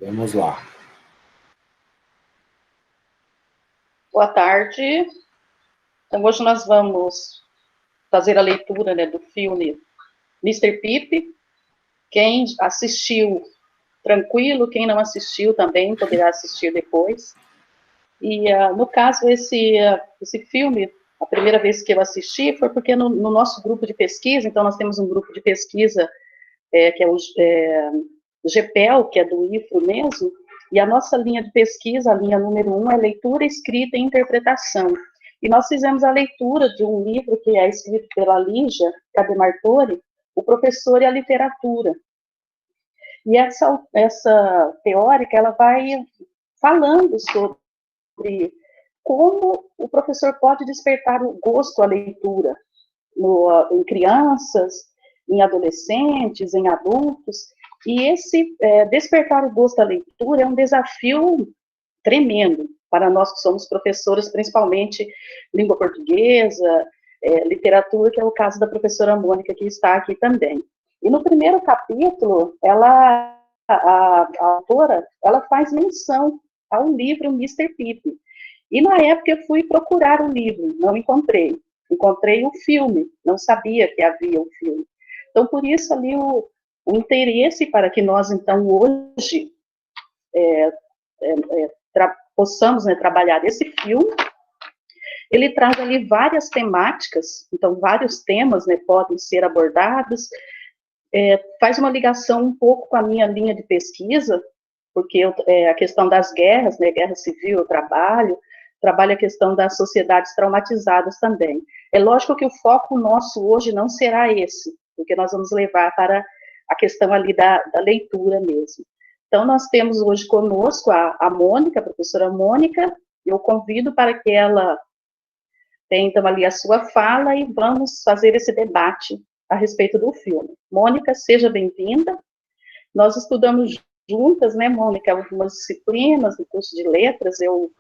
Vamos lá. Boa tarde. Então, hoje nós vamos fazer a leitura, né, do filme Mr. Pip. Quem assistiu, tranquilo. Quem não assistiu também poderá assistir depois. E, no caso, esse filme, a primeira vez que eu assisti foi porque no nosso grupo de pesquisa, então nós temos um grupo de pesquisa que é o GPEL, que é do IFRO mesmo, e a nossa linha de pesquisa, a linha número 1, é leitura, escrita e interpretação. E nós fizemos a leitura de um livro que é escrito pela Lígia Cademartori, O Professor e a Literatura. E essa teórica, ela vai falando sobre como o professor pode despertar o gosto à leitura em crianças, em adolescentes, em adultos. E esse despertar o gosto à leitura é um desafio tremendo para nós que somos professores, principalmente língua portuguesa, literatura, que é o caso da professora Mônica, que está aqui também. E no primeiro capítulo, a autora, ela faz menção ao livro Mr. Pip. E na época eu fui procurar o livro, não encontrei. Encontrei o filme, não sabia que havia um filme. Então, por isso ali o interesse para que nós, então, hoje possamos, né, trabalhar esse filme. Ele traz ali várias temáticas, então vários temas, né, podem ser abordados, faz uma ligação um pouco com a minha linha de pesquisa, porque a questão das guerras, né, guerra civil, eu trabalho a questão das sociedades traumatizadas também. É lógico que o foco nosso hoje não será esse, porque nós vamos levar para a questão ali da leitura mesmo. Então, nós temos hoje conosco a Mônica, a professora Mônica. Eu convido para que ela tenha, então, ali a sua fala e vamos fazer esse debate a respeito do filme. Mônica, seja bem-vinda. Nós estudamos juntas, né, Mônica, algumas disciplinas do curso de letras. Eu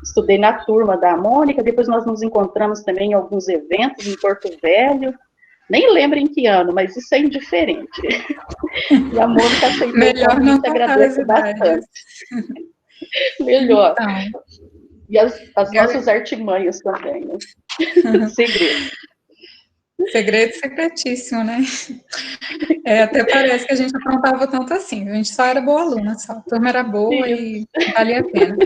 estudei na turma da Mônica, depois nós nos encontramos também em alguns eventos em Porto Velho. Nem lembro em que ano, mas isso é indiferente. E a Mônica aceitou Melhor o convite, agradeço bastante. Melhor. Então, e as nossas artimanhas também, né? Segredo. Segredo secretíssimo, né? Até parece que a gente aprontava tanto assim. A gente só era boa aluna, só. A turma era boa e valia a pena.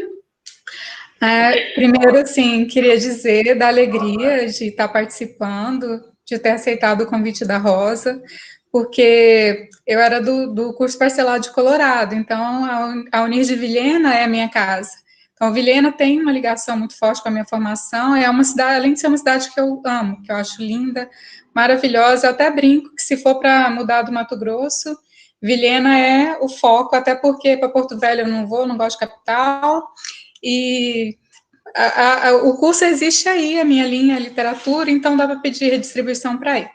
Primeiro, assim, queria dizer da alegria de estar participando, de ter aceitado o convite da Rosa, porque eu era do curso parcelado de Colorado, então a Unir de Vilhena é a minha casa. Então, Vilhena tem uma ligação muito forte com a minha formação, é uma cidade, além de ser uma cidade que eu amo, que eu acho linda, maravilhosa, eu até brinco que se for para mudar do Mato Grosso, Vilhena é o foco, até porque para Porto Velho eu não vou, não gosto de capital, e o curso existe aí, a minha linha é literatura, então dá para pedir redistribuição para ir.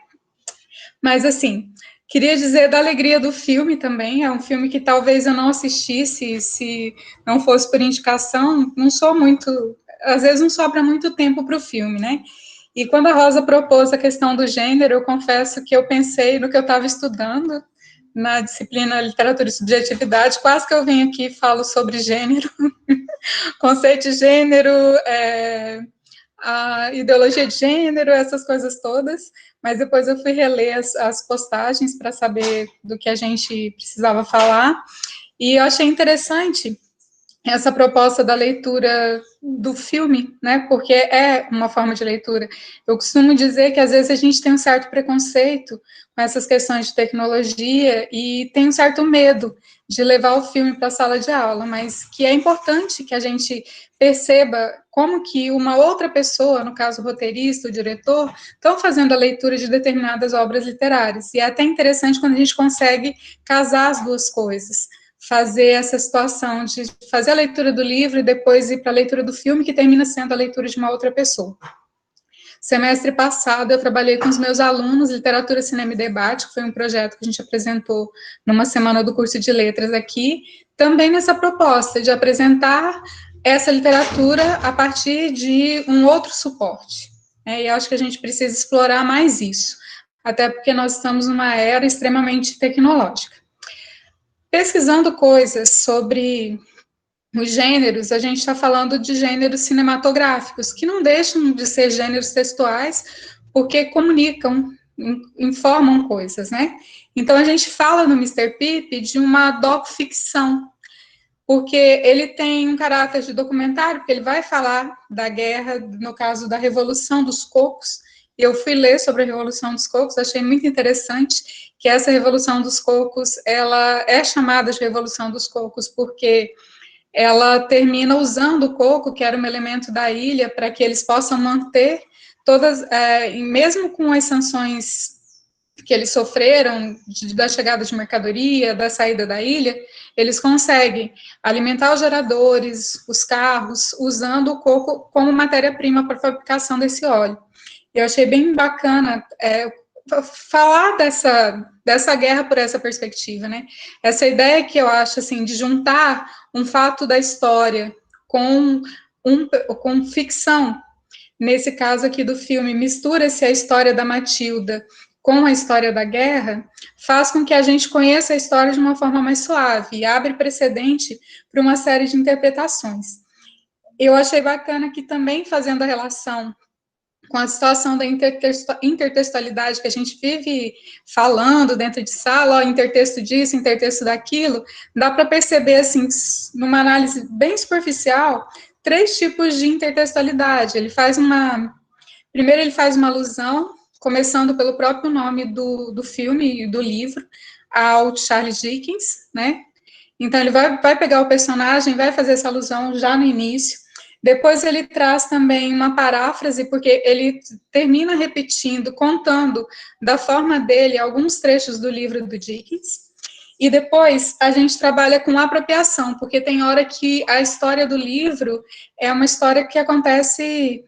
Mas, assim, queria dizer da alegria do filme também, é um filme que talvez eu não assistisse se não fosse por indicação, não sou muito, às vezes não sobra muito tempo para o filme, né? E quando a Rosa propôs a questão do gênero, eu confesso que eu pensei no que eu estava estudando na disciplina Literatura e Subjetividade, quase que eu venho aqui e falo sobre gênero, conceito de gênero, a ideologia de gênero, essas coisas todas, mas depois eu fui reler as postagens para saber do que a gente precisava falar, e eu achei interessante essa proposta da leitura do filme, né, porque é uma forma de leitura. Eu costumo dizer que às vezes a gente tem um certo preconceito com essas questões de tecnologia e tem um certo medo de levar o filme para a sala de aula, mas que é importante que a gente perceba como que uma outra pessoa, no caso o roteirista, o diretor, estão fazendo a leitura de determinadas obras literárias, e é até interessante quando a gente consegue casar as duas coisas, fazer essa situação de fazer a leitura do livro e depois ir para a leitura do filme, que termina sendo a leitura de uma outra pessoa. Semestre passado, eu trabalhei com os meus alunos Literatura, Cinema e Debate, que foi um projeto que a gente apresentou numa semana do curso de letras aqui, também nessa proposta de apresentar essa literatura a partir de um outro suporte. E eu acho que a gente precisa explorar mais isso, até porque nós estamos numa era extremamente tecnológica. pesquisando coisas sobre os gêneros, a gente está falando de gêneros cinematográficos, que não deixam de ser gêneros textuais, porque comunicam, informam coisas, né? Então, a gente fala no Mr. Pip de uma docuficção, porque ele tem um caráter de documentário, porque ele vai falar da guerra, no caso da Revolução dos Cocos. Eu fui ler sobre a Revolução dos Cocos, achei muito interessante que essa Revolução dos Cocos, ela é chamada de Revolução dos Cocos porque ela termina usando o coco, que era um elemento da ilha, para que eles possam manter todas, mesmo com as sanções que eles sofreram da chegada de mercadoria, da saída da ilha, eles conseguem alimentar os geradores, os carros, usando o coco como matéria-prima para a fabricação desse óleo. Eu achei bem bacana falar dessa guerra por essa perspectiva, né? Essa ideia que eu acho, assim, de juntar um fato da história com ficção. Nesse caso aqui do filme, mistura-se a história da Matilda com a história da guerra, faz com que a gente conheça a história de uma forma mais suave e abre precedente para uma série de interpretações. Eu achei bacana que também fazendo a relação com a situação da intertextualidade que a gente vive falando dentro de sala, ó, intertexto disso, intertexto daquilo, dá para perceber, assim, numa análise bem superficial, 3 tipos de intertextualidade. Primeiro ele faz uma alusão, começando pelo próprio nome do filme e do livro, ao Charles Dickens, né? Então ele vai pegar o personagem, vai fazer essa alusão já no início. Depois ele traz também uma paráfrase, porque ele termina repetindo, contando da forma dele alguns trechos do livro do Dickens. E depois a gente trabalha com apropriação, porque tem hora que a história do livro é uma história que acontece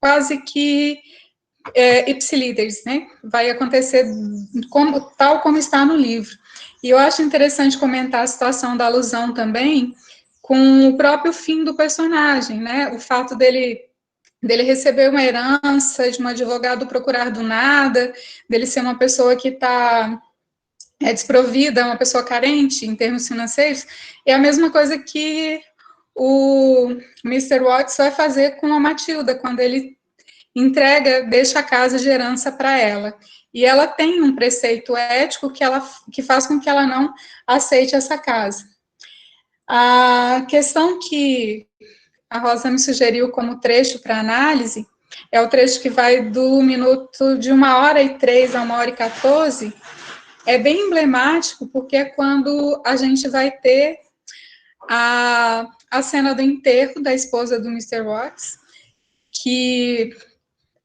quase que ipsilíderes, né? Vai acontecer tal como está no livro. E eu acho interessante comentar a situação da alusão também com o próprio fim do personagem, né? O fato dele receber uma herança de um advogado procurar do nada, dele ser uma pessoa que está desprovida, uma pessoa carente em termos financeiros, é a mesma coisa que o Mr. Watts vai fazer com a Matilda, quando ele deixa a casa de herança para ela. E ela tem um preceito ético que faz com que ela não aceite essa casa. A questão que a Rosa me sugeriu como trecho para análise é o trecho que vai do minuto de 1h03 a 1h14. É bem emblemático, porque é quando a gente vai ter a cena do enterro da esposa do Mr. Watts, que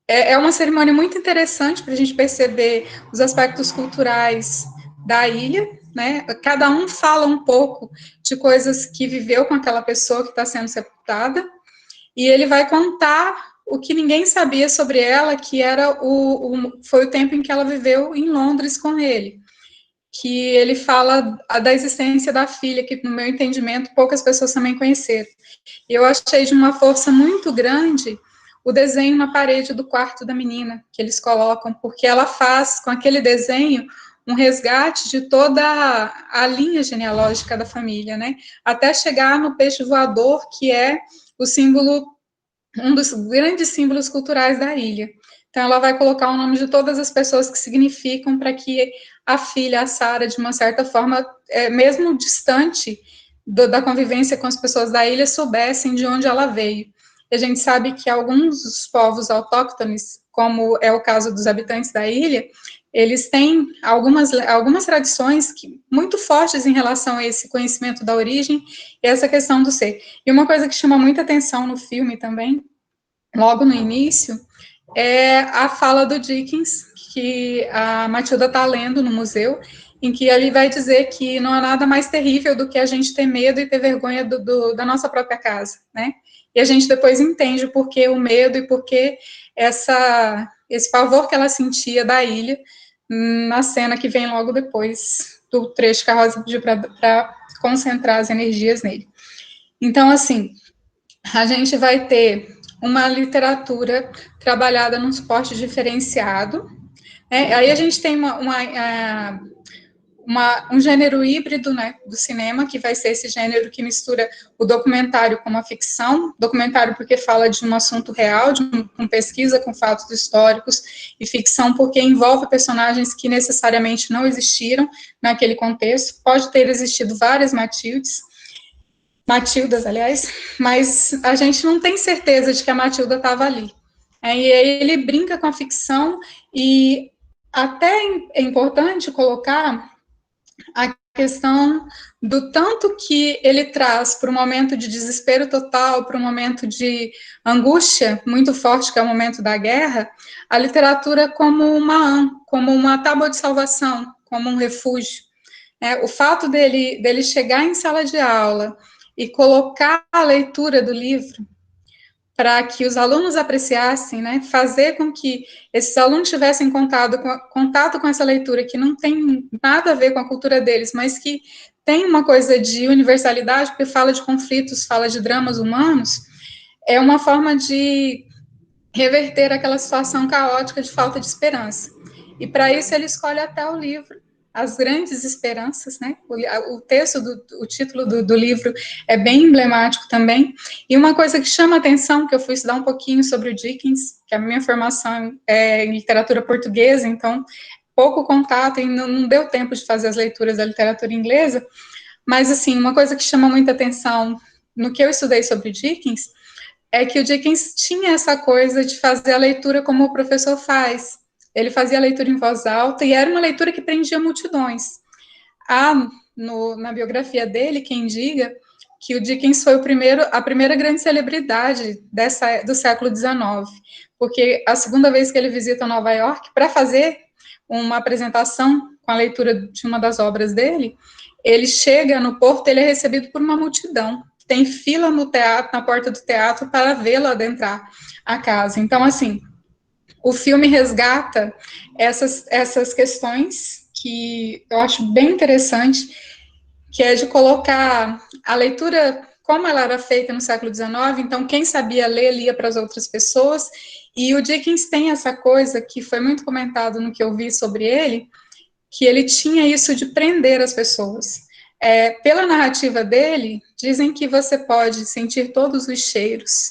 é uma cerimônia muito interessante para a gente perceber os aspectos culturais da ilha, né? Cada um fala um pouco de coisas que viveu com aquela pessoa que está sendo sepultada, e ele vai contar o que ninguém sabia sobre ela, que foi o tempo em que ela viveu em Londres com ele, que ele fala da existência da filha, que no meu entendimento poucas pessoas também conheceram. E eu achei de uma força muito grande o desenho na parede do quarto da menina, que eles colocam, porque ela faz, com aquele desenho, um resgate de toda a linha genealógica da família, né? Até chegar no peixe voador, que é o símbolo, um dos grandes símbolos culturais da ilha. Então, ela vai colocar o nome de todas as pessoas que significam para que a filha, a Sara, de uma certa forma, mesmo distante da convivência com as pessoas da ilha, soubessem de onde ela veio. E a gente sabe que alguns dos povos autóctones, como é o caso dos habitantes da ilha, eles têm algumas tradições muito fortes em relação a esse conhecimento da origem e essa questão do ser. E uma coisa que chama muita atenção no filme também, logo no início, é a fala do Dickens, que a Matilda está lendo no museu, em que ele vai dizer que não há nada mais terrível do que a gente ter medo e ter vergonha da nossa própria casa, né? E a gente depois entende por que o medo e por que esse pavor que ela sentia da ilha na cena que vem logo depois do trecho que a Rosa pediu para concentrar as energias nele. Então, assim, a gente vai ter uma literatura trabalhada num suporte diferenciado, né? Aí a gente tem um gênero híbrido, né, do cinema, que vai ser esse gênero que mistura o documentário com a ficção, documentário porque fala de um assunto real, com pesquisa, com fatos históricos, e ficção porque envolve personagens que necessariamente não existiram naquele contexto. Pode ter existido várias Matildas, aliás, mas a gente não tem certeza de que a Matilda estava ali. E aí ele brinca com a ficção, e até é importante colocar a questão do tanto que ele traz para o momento de desespero total, para o momento de angústia muito forte, que é o momento da guerra, a literatura como uma tábua de salvação, como um refúgio. O fato dele chegar em sala de aula e colocar a leitura do livro para que os alunos apreciassem, né, fazer com que esses alunos tivessem contato com essa leitura, que não tem nada a ver com a cultura deles, mas que tem uma coisa de universalidade, porque fala de conflitos, fala de dramas humanos, é uma forma de reverter aquela situação caótica de falta de esperança. E para isso ele escolhe até o livro As Grandes Esperanças, né? O texto, o título do livro é bem emblemático também. E uma coisa que chama a atenção, que eu fui estudar um pouquinho sobre o Dickens, que a minha formação é em literatura portuguesa, então pouco contato e não deu tempo de fazer as leituras da literatura inglesa, mas assim, uma coisa que chama muita atenção no que eu estudei sobre o Dickens é que o Dickens tinha essa coisa de fazer a leitura como o professor faz. Ele fazia a leitura em voz alta e era uma leitura que prendia multidões. Há na biografia dele quem diga que o Dickens foi a primeira grande celebridade do século XIX, porque a segunda vez que ele visita Nova York para fazer uma apresentação com a leitura de uma das obras dele, ele chega no porto, ele é recebido por uma multidão. Tem fila no teatro, na porta do teatro, para vê-lo adentrar a casa. Então, assim, o filme resgata essas questões que eu acho bem interessante, que é de colocar a leitura como ela era feita no século XIX, então quem sabia ler, lia para as outras pessoas, e o Dickens tem essa coisa que foi muito comentado no que eu vi sobre ele, que ele tinha isso de prender as pessoas. Pela narrativa dele, dizem que você pode sentir todos os cheiros,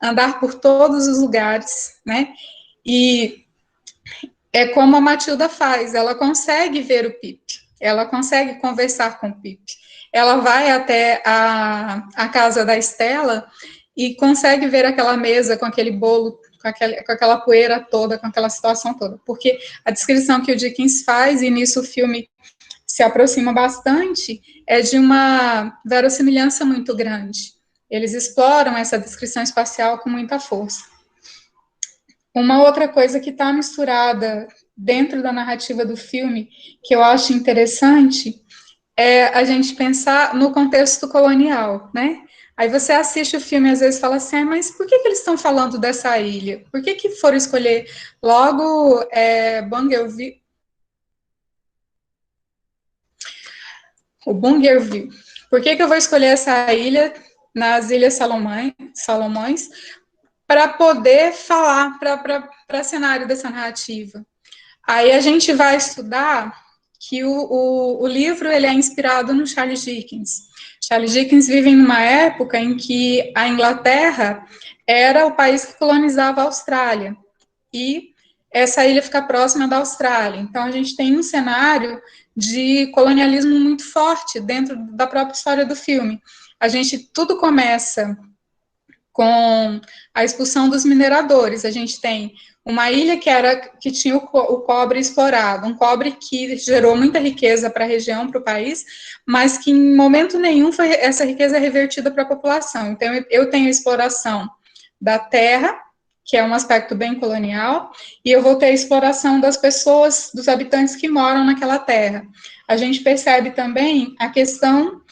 andar por todos os lugares, né? E é como a Matilda faz, ela consegue ver o Pip, ela consegue conversar com o Pip, ela vai até a casa da Estela e consegue ver aquela mesa com aquele bolo, com aquela poeira toda, com aquela situação toda, porque a descrição que o Dickens faz, e nisso o filme se aproxima bastante, é de uma verossimilhança muito grande. Eles exploram essa descrição espacial com muita força. Uma outra coisa que está misturada dentro da narrativa do filme, que eu acho interessante, é a gente pensar no contexto colonial, né? Aí você assiste o filme e às vezes fala assim, mas por que eles estão falando dessa ilha? Por que foram escolher logo Bougainville? O Bougainville. Por que eu vou escolher essa ilha nas Ilhas Salomões para poder falar para cenário dessa narrativa? Aí a gente vai estudar que o livro ele é inspirado no Charles Dickens. Charles Dickens vive em uma época em que a Inglaterra era o país que colonizava a Austrália, e essa ilha fica próxima da Austrália. Então, a gente tem um cenário de colonialismo muito forte dentro da própria história do filme. Tudo começa com a expulsão dos mineradores. A gente tem uma ilha que tinha o cobre explorado, um cobre que gerou muita riqueza para a região, para o país, mas que em momento nenhum foi essa riqueza revertida para a população. Então, eu tenho a exploração da terra, que é um aspecto bem colonial, e eu vou ter a exploração das pessoas, dos habitantes que moram naquela terra. A gente percebe também a questão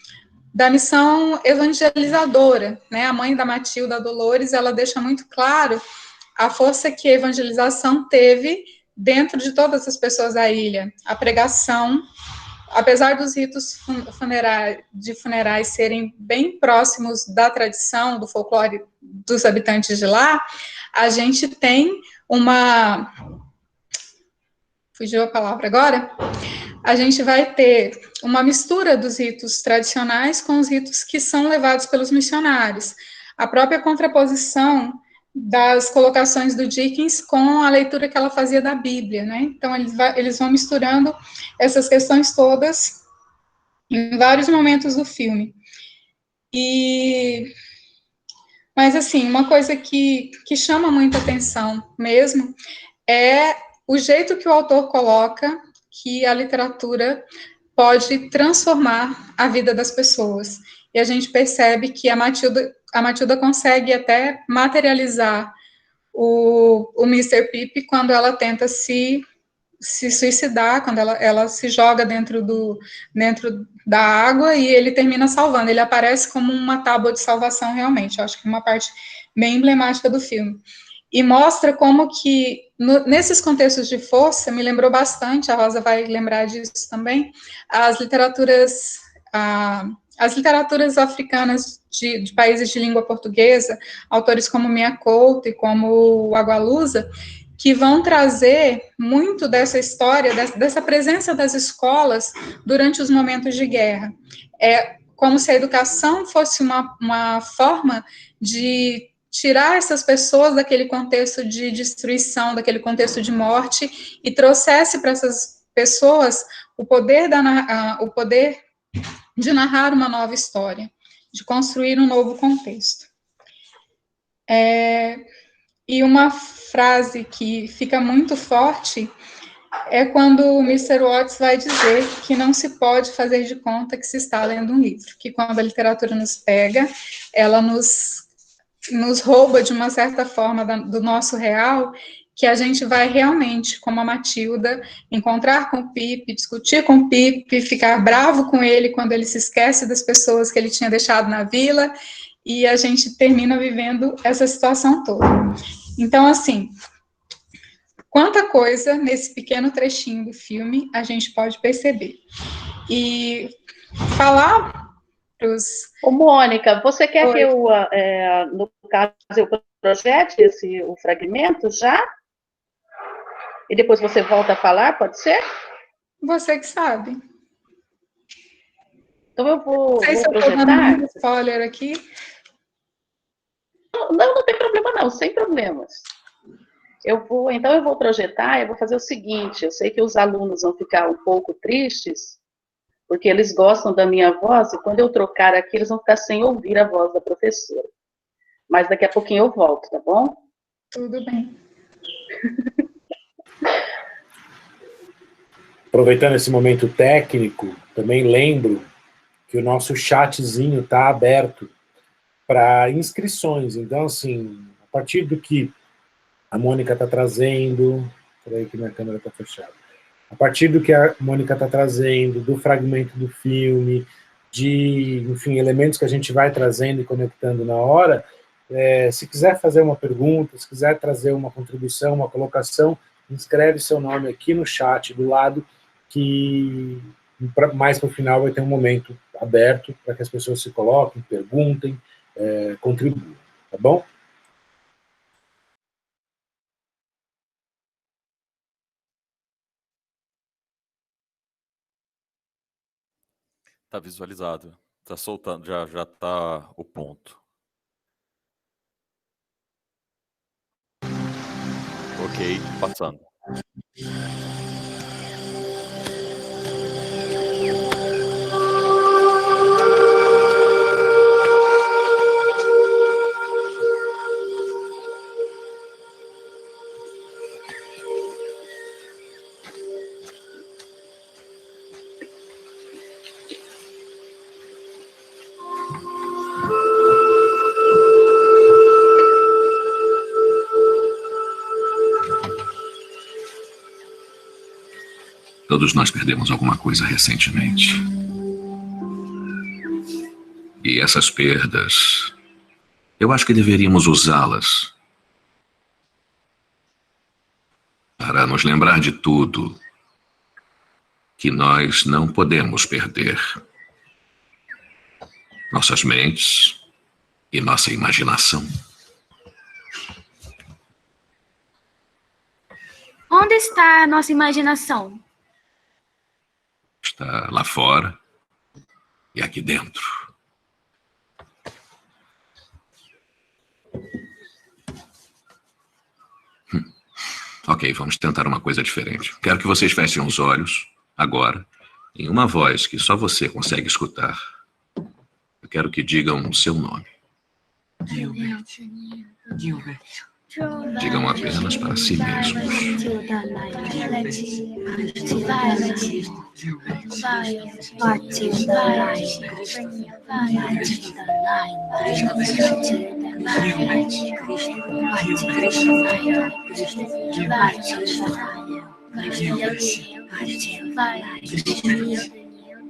da missão evangelizadora, né? A mãe da Matilda, a Dolores, ela deixa muito claro a força que a evangelização teve dentro de todas as pessoas da ilha. A pregação, apesar dos ritos funerais serem bem próximos da tradição, do folclore dos habitantes de lá, a gente tem fugiu a palavra agora, a gente vai ter uma mistura dos ritos tradicionais com os ritos que são levados pelos missionários. A própria contraposição das colocações do Dickens com a leitura que ela fazia da Bíblia, né? Então, eles vão misturando essas questões todas em vários momentos do filme. Mas, assim, uma coisa que chama muita atenção mesmo é o jeito que o autor coloca que a literatura pode transformar a vida das pessoas. E a gente percebe que a Matilda consegue até materializar o Mr. Pip quando ela tenta se suicidar, quando ela se joga dentro da água e ele termina salvando. Ele aparece como uma tábua de salvação, realmente. Eu acho que é uma parte bem emblemática do filme. E mostra como que, nesses contextos de força, me lembrou bastante, a Rosa vai lembrar disso também, as literaturas africanas de países de língua portuguesa, autores como Mia Couto e como Agualusa, que vão trazer muito dessa história, dessa presença das escolas durante os momentos de guerra. É como se a educação fosse uma forma de tirar essas pessoas daquele contexto de destruição, daquele contexto de morte, e trouxesse para essas pessoas o poder de narrar uma nova história, de construir um novo contexto. E uma frase que fica muito forte é quando o Mr. Watts vai dizer que não se pode fazer de conta que se está lendo um livro, que quando a literatura nos pega, ela nos rouba, de uma certa forma, do nosso real, que a gente vai realmente, como a Matilda, encontrar com o Pip, discutir com o Pip, ficar bravo com ele quando ele se esquece das pessoas que ele tinha deixado na vila, e a gente termina vivendo essa situação toda. Então, assim, quanta coisa nesse pequeno trechinho do filme a gente pode perceber. E falar para os... Ô, Mônica, você quer Oi. Que eu, no caso, eu projete o fragmento já? E depois você volta a falar, pode ser? Você que sabe. Então eu vou projetar. Eu estou dando spoiler aqui. Não tem problema não, sem problemas. Então eu vou projetar, eu vou fazer o seguinte, eu sei que os alunos vão ficar um pouco tristes, porque eles gostam da minha voz, e quando eu trocar aqui, eles vão ficar sem ouvir a voz da professora. Mas daqui a pouquinho eu volto, tá bom? Tudo bem. Aproveitando esse momento técnico, também lembro que o nosso chatzinho está aberto para inscrições. Então, assim, a partir do que a Mônica está trazendo... Peraí que minha câmera está fechada. A partir do que a Mônica está trazendo, do fragmento do filme, enfim, elementos que a gente vai trazendo e conectando na hora, se quiser fazer uma pergunta, se quiser trazer uma contribuição, uma colocação, inscreve seu nome aqui no chat do lado, que mais para o final vai ter um momento aberto para que as pessoas se coloquem, perguntem, contribuam, tá bom? Tá visualizado, tá soltando, já tá o ponto. Ok, passando. Todos nós perdemos alguma coisa recentemente. E essas perdas, eu acho que deveríamos usá-las para nos lembrar de tudo que nós não podemos perder. Nossas mentes e nossa imaginação. Onde está a nossa imaginação? está lá fora e aqui dentro. Ok, vamos tentar uma coisa diferente. Quero que vocês fechem os olhos, agora, em uma voz que só você consegue escutar. Eu quero que digam o seu nome. Gilbert. Gilbert. Digam apenas para si mesmos.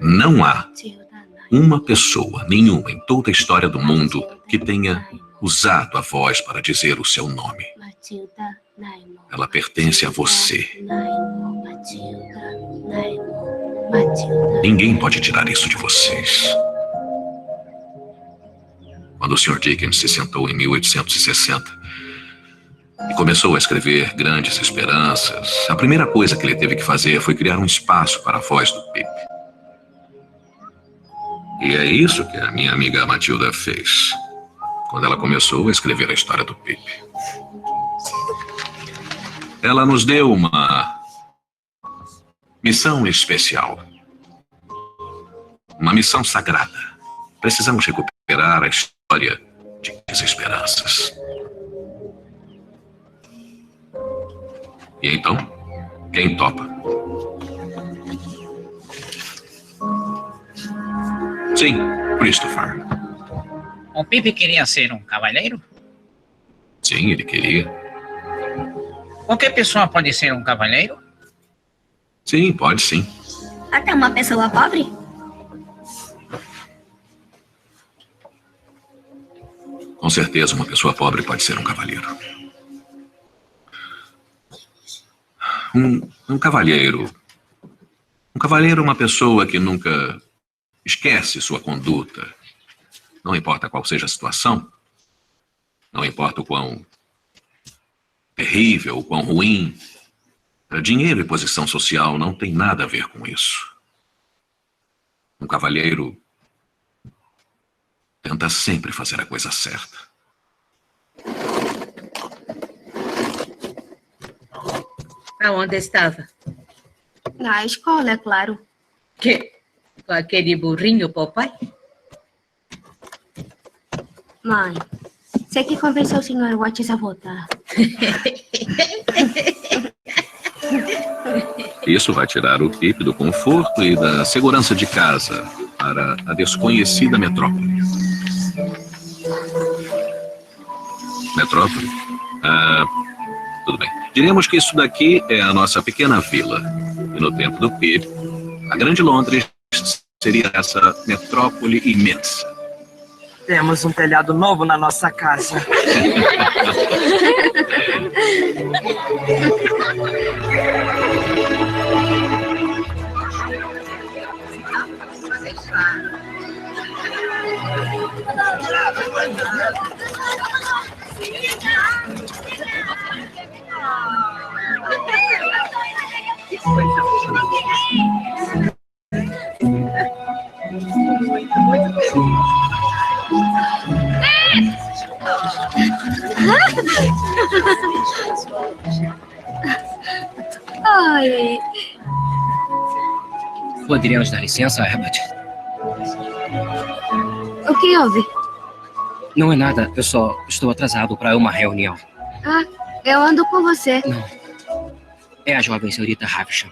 Não há uma pessoa, nenhuma, em toda a história do mundo que tenha usado a voz para dizer o seu nome. Ela pertence a você. Ninguém pode tirar isso de vocês. Quando o Sr. Dickens se sentou em 1860 e começou a escrever Grandes Esperanças, a primeira coisa que ele teve que fazer foi criar um espaço para a voz do Pip. E é isso que a minha amiga Matilda fez quando ela começou a escrever a história do Pip. Ela nos deu uma missão especial. Uma missão sagrada. Precisamos recuperar a história de Esperanças. E então, quem topa? Sim, Christopher. O Pip queria ser um cavaleiro? Sim, ele queria. Qualquer pessoa pode ser um cavaleiro? Sim, pode sim. Até uma pessoa pobre? Com certeza, uma pessoa pobre pode ser um cavaleiro. Um cavalheiro. Um cavalheiro é uma pessoa que nunca esquece sua conduta. Não importa qual seja a situação. Não importa o quão terrível, o quão ruim. Dinheiro e posição social não tem nada a ver com isso. Um cavalheiro tenta sempre fazer a coisa certa. Aonde estava? Na escola, é claro. Que? Com aquele burrinho, papai? Mãe, você que convenceu o Sr. Watts a voltar. Isso vai tirar o Pip do conforto e da segurança de casa para a desconhecida metrópole. Metrópole? Tudo bem. Diríamos que isso daqui é a nossa pequena vila. E no tempo do Pip, a Grande Londres seria essa metrópole imensa. Temos um telhado novo na nossa casa. Ai. Poderíamos dar licença, Herbert? O que houve? Não é nada, eu só estou atrasado para uma reunião. Ah, eu ando com você. Não. É a jovem senhorita Havisham.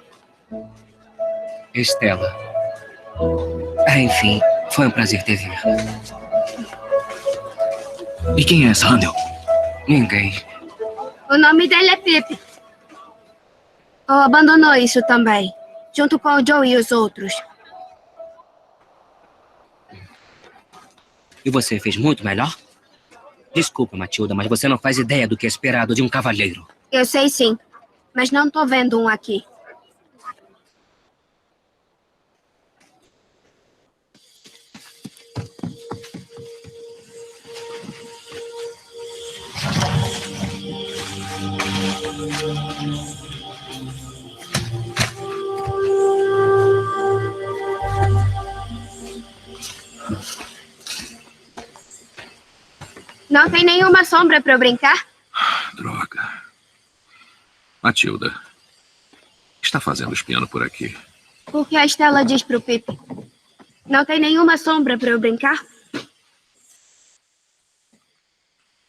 Estela. Enfim, foi um prazer te ver. E quem é essa Handel? Ninguém. O nome dele é Pip. Abandonou isso também, junto com o Joe e os outros. E você fez muito melhor? Desculpa, Matilda, mas você não faz ideia do que é esperado de um cavalheiro. Eu sei sim, mas não tô vendo um aqui. Não tem nenhuma sombra para eu brincar? Droga. Matilda, o que está fazendo espiando por aqui? O que a Estela diz pro Pipe? Não tem nenhuma sombra para eu brincar?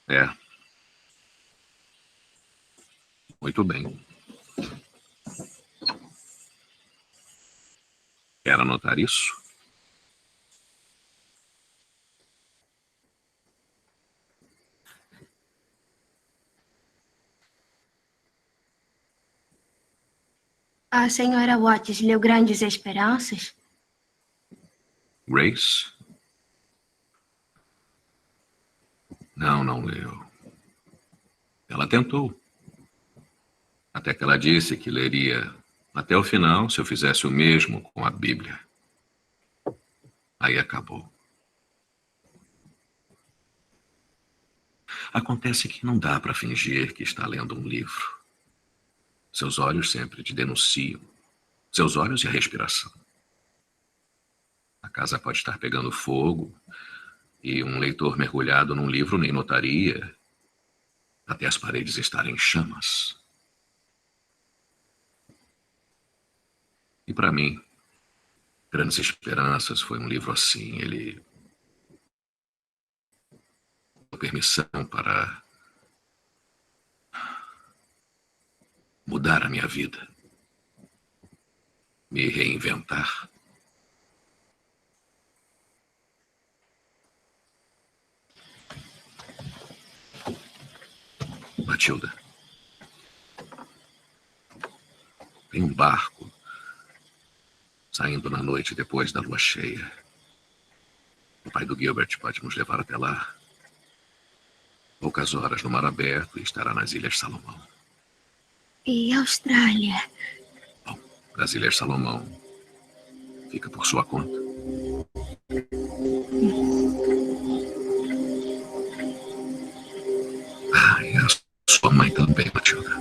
É. Muito bem. Quer anotar isso? A senhora Watts leu Grandes Esperanças? Grace? Não, não leu. Ela tentou. Até que ela disse que leria até o final se eu fizesse o mesmo com a Bíblia. Aí acabou. Acontece que não dá para fingir que está lendo um livro. Seus olhos sempre te denunciam. Seus olhos e a respiração. A casa pode estar pegando fogo e um leitor mergulhado num livro nem notaria até as paredes estarem em chamas. E para mim, Grandes Esperanças foi um livro assim. Ele deu permissão para mudar a minha vida, me reinventar. Matilda, tem um barco saindo na noite depois da lua cheia. O pai do Gilbert pode nos levar até lá. Poucas horas no mar aberto e estará nas Ilhas Salomão. E Austrália? Bom, as Ilhas Salomão fica por sua conta. Ah, e a sua mãe também, Matilda.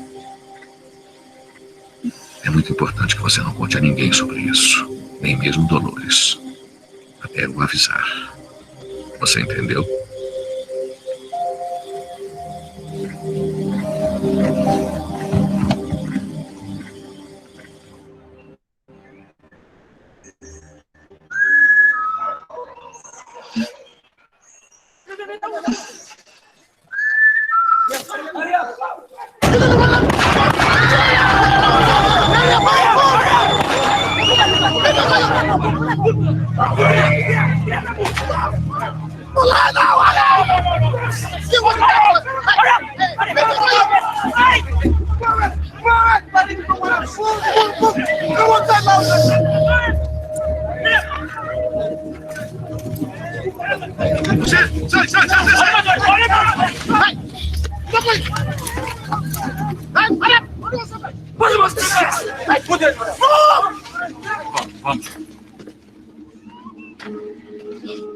É muito importante que você não conte a ninguém sobre isso, nem mesmo Dolores, até eu avisar. Você entendeu?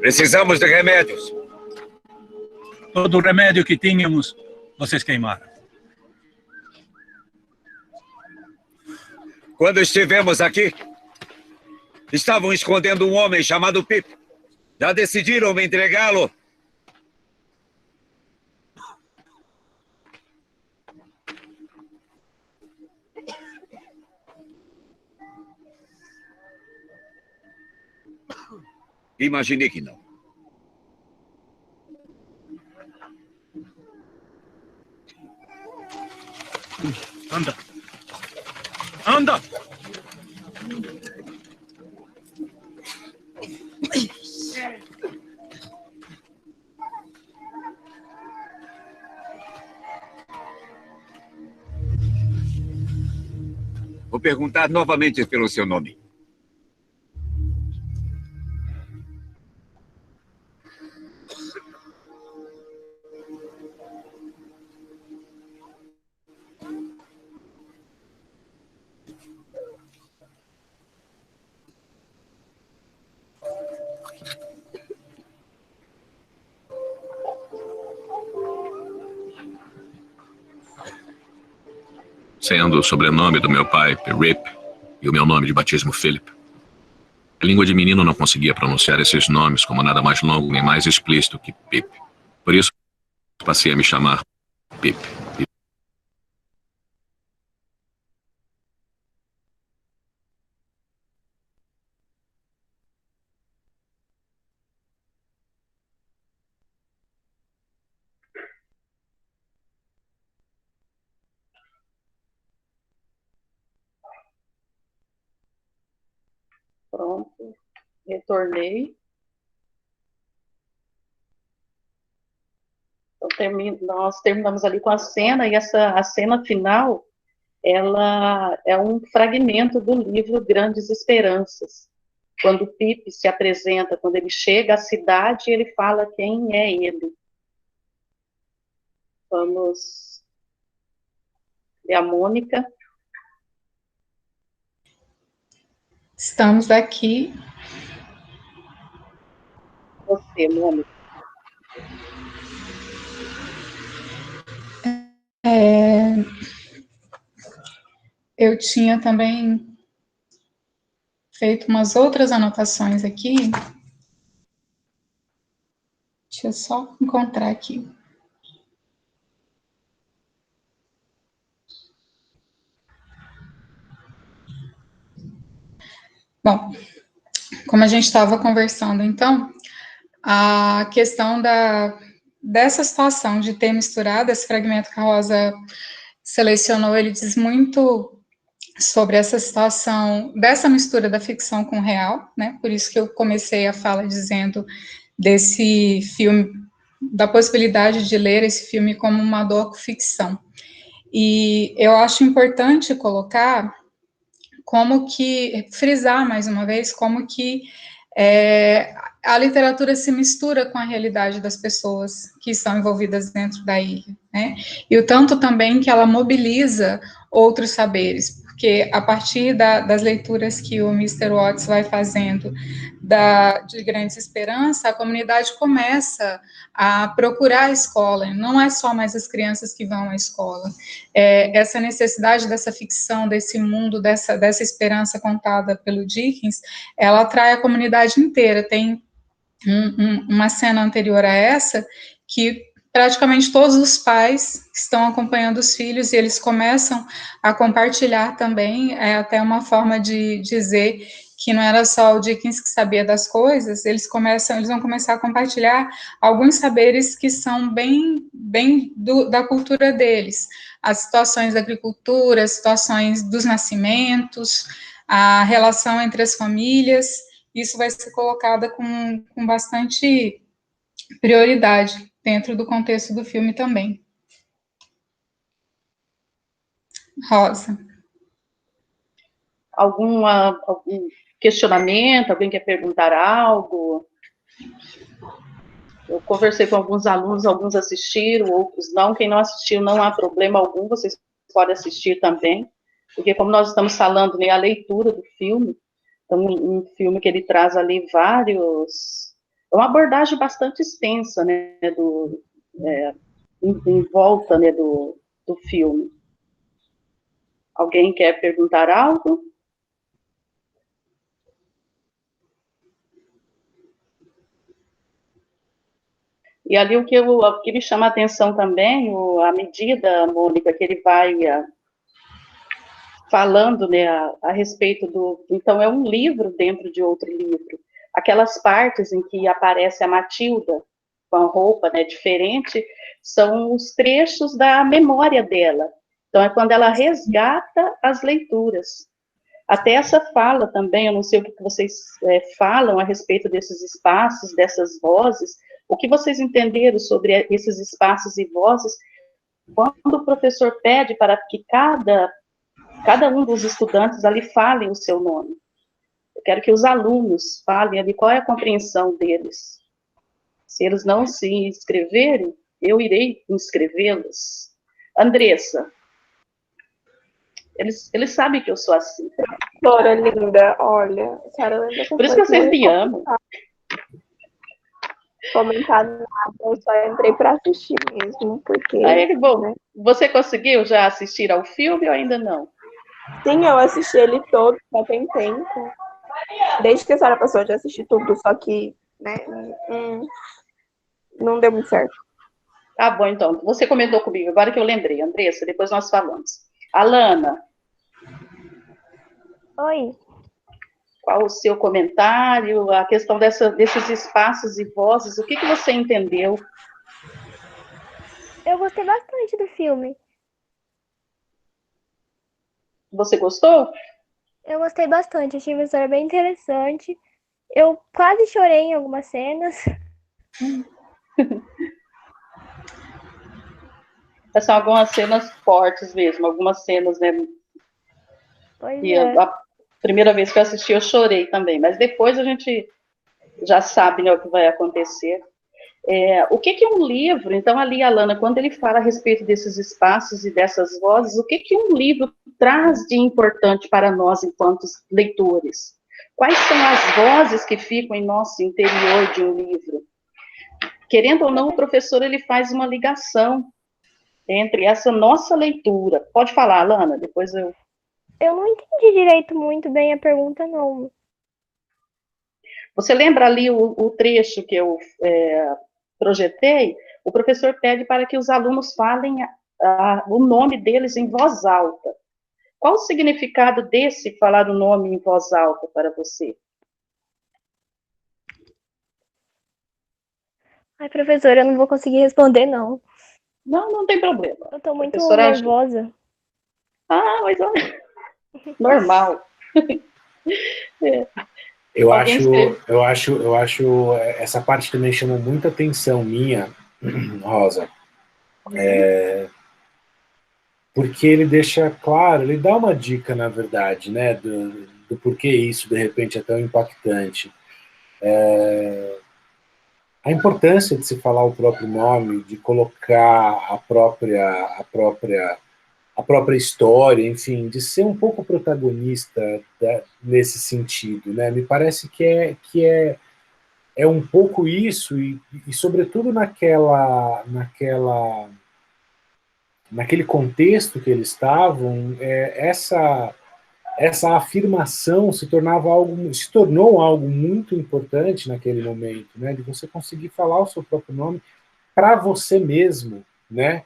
Precisamos de remédios. Todo o remédio que tínhamos, vocês queimaram. Quando estivemos aqui, estavam escondendo um homem chamado Pip. Já decidiram me entregá-lo? Imaginei que não. Anda. Anda! Vou perguntar novamente pelo seu nome. Sendo o sobrenome do meu pai, Rip, e o meu nome de batismo, Philip. A língua de menino não conseguia pronunciar esses nomes como nada mais longo nem mais explícito que Pip. Por isso, Passei a me chamar Pip. Pronto, retornei. Então, nós terminamos ali com a cena, e a cena final, ela é um fragmento do livro Grandes Esperanças. Quando o Pip se apresenta, quando ele chega à cidade, ele fala quem é ele. Vamos ver a Mônica. Estamos aqui. Você, Mônica. Eu tinha também feito umas outras anotações aqui. Deixa eu só encontrar aqui. Bom, como a gente estava conversando, então, a questão dessa situação de ter misturado esse fragmento que a Rosa selecionou, ele diz muito sobre essa situação, dessa mistura da ficção com o real, né? Por isso que eu comecei a fala dizendo desse filme, da possibilidade de ler esse filme como uma docu-ficção. E eu acho importante colocar frisar mais uma vez, como que a literatura se mistura com a realidade das pessoas que estão envolvidas dentro da ilha, né? E o tanto também que ela mobiliza outros saberes, porque a partir das leituras que o Mr. Watts vai fazendo de Grandes Esperanças, a comunidade começa a procurar a escola, não é só mais as crianças que vão à escola. Essa necessidade dessa ficção, desse mundo, dessa esperança contada pelo Dickens, ela atrai a comunidade inteira. Tem uma cena anterior a essa, que praticamente todos os pais estão acompanhando os filhos, e eles começam a compartilhar também, até uma forma de dizer que não era só o Dickens que sabia das coisas, eles vão começar a compartilhar alguns saberes que são bem da cultura deles, as situações da agricultura, as situações dos nascimentos, a relação entre as famílias. Isso vai ser colocado com bastante prioridade dentro do contexto do filme também. Rosa. Algum questionamento? Alguém quer perguntar algo? Eu conversei com alguns alunos, alguns assistiram, outros não. Quem não assistiu, não há problema algum, vocês podem assistir também, porque como nós estamos falando, né, a leitura do filme, então, um filme que ele traz ali vários... É uma abordagem bastante extensa, né, em volta, né, do filme. Alguém quer perguntar algo? E ali o que me chama a atenção também, a medida, Mônica, que ele vai falando, né, a respeito do... Então, é um livro dentro de outro livro. Aquelas partes em que aparece a Matilda com a roupa, né, diferente, são os trechos da memória dela. Então, é quando ela resgata as leituras. Até essa fala também, eu não sei o que vocês falam a respeito desses espaços, dessas vozes, o que vocês entenderam sobre esses espaços e vozes, quando o professor pede para que cada um dos estudantes ali falem o seu nome. Eu quero que os alunos falem ali qual é a compreensão deles. Se eles não se inscreverem, eu irei inscrevê-los. Andressa, eles sabem que eu sou assim. Professora linda, olha, a senhora lembra que por isso que eu sempre me amo. Comentar nada, eu só entrei para assistir mesmo, porque... Aí, bom, né? Você conseguiu já assistir ao filme ou ainda não? Sim, eu assisti ele todo, já tem tempo. Desde que a senhora passou, eu já assisti tudo, só que, né, não deu muito certo. Tá bom, então. Você comentou comigo, agora que eu lembrei, Andressa, depois nós falamos. Alana. Oi. Qual o seu comentário, a questão desses espaços e vozes, o que você entendeu? Eu gostei bastante do filme. Você gostou? Eu gostei bastante, achei uma história bem interessante. Eu quase chorei em algumas cenas. São algumas cenas fortes mesmo, algumas cenas, né? Pois E é. a primeira vez que eu assisti, eu chorei também, mas depois a gente já sabe, né, o que vai acontecer. O que um livro, então ali, Alana, quando ele fala a respeito desses espaços e dessas vozes, o que um livro traz de importante para nós enquanto leitores? Quais são as vozes que ficam em nosso interior de um livro? Querendo ou não, o professor ele faz uma ligação entre essa nossa leitura. Pode falar, Alana, depois eu... Eu não entendi direito muito bem a pergunta, não. Você lembra ali o trecho que eu projetei? O professor pede para que os alunos falem o nome deles em voz alta. Qual o significado desse falar o nome em voz alta para você? Ai, professora, eu não vou conseguir responder, não. Não tem problema. Eu tô muito Professora, nervosa. Mas olha, normal. Eu acho essa parte também chamou muita atenção minha, Rosa, porque ele deixa claro, ele dá uma dica, na verdade, né, do porquê isso, de repente, é tão impactante. A importância de se falar o próprio nome, de colocar a própria história, enfim, de ser um pouco protagonista nesse sentido, né? Me parece que é um pouco isso, e sobretudo naquele contexto que eles estavam, essa afirmação se tornou algo muito importante naquele momento, né? De você conseguir falar o seu próprio nome para você mesmo, né?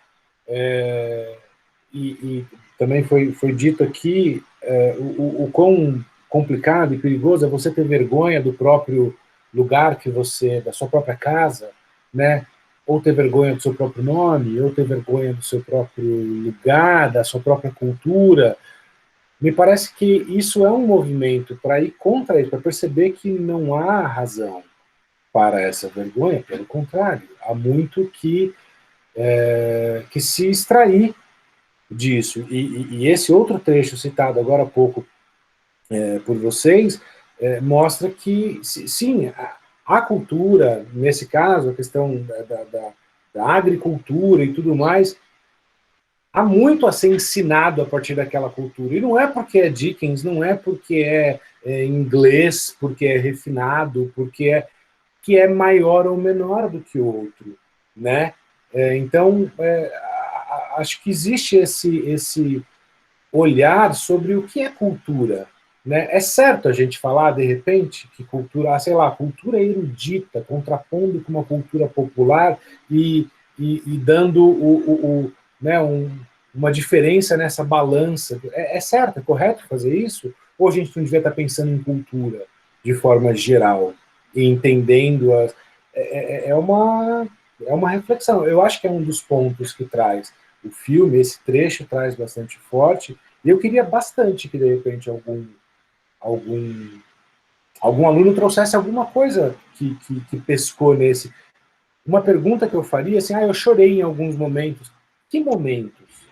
E também foi dito aqui o quão complicado e perigoso é você ter vergonha do próprio lugar da sua própria casa, né? Ou ter vergonha do seu próprio nome, ou ter vergonha do seu próprio lugar, da sua própria cultura. Me parece que isso é um movimento para ir contra isso, para perceber que não há razão para essa vergonha, pelo contrário, há muito que se extrair disso. E esse outro trecho citado agora há pouco por vocês mostra que, sim, a cultura, nesse caso, a questão da agricultura e tudo mais, há muito a ser ensinado a partir daquela cultura. E não é porque é Dickens, não é porque é inglês, porque é refinado, porque que é maior ou menor do que o outro, né? Então, acho que existe esse olhar sobre o que é cultura, né? É certo a gente falar, de repente, que cultura, sei lá, cultura erudita, contrapondo com uma cultura popular e dando né, uma diferença nessa balança. É certo, é correto fazer isso? Ou a gente não devia estar pensando em cultura de forma geral e entendendo é uma reflexão. Eu acho que é um dos pontos que traz o filme, esse trecho traz bastante forte, e eu queria bastante que, de repente, algum aluno trouxesse alguma coisa que pescou nesse. Uma pergunta que eu faria, assim, eu chorei em alguns momentos. Que momentos?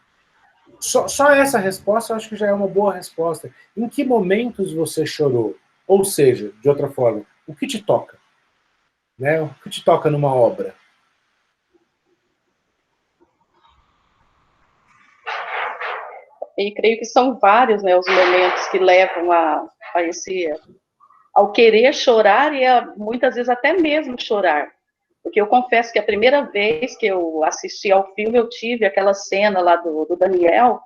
Só essa resposta eu acho que já é uma boa resposta. Em que momentos você chorou? Ou seja, de outra forma, o que te toca? Né? O que te toca numa obra? E creio que são vários, né, os momentos que levam ao querer chorar e muitas vezes até mesmo chorar. Porque eu confesso que a primeira vez que eu assisti ao filme, eu tive aquela cena lá do Daniel.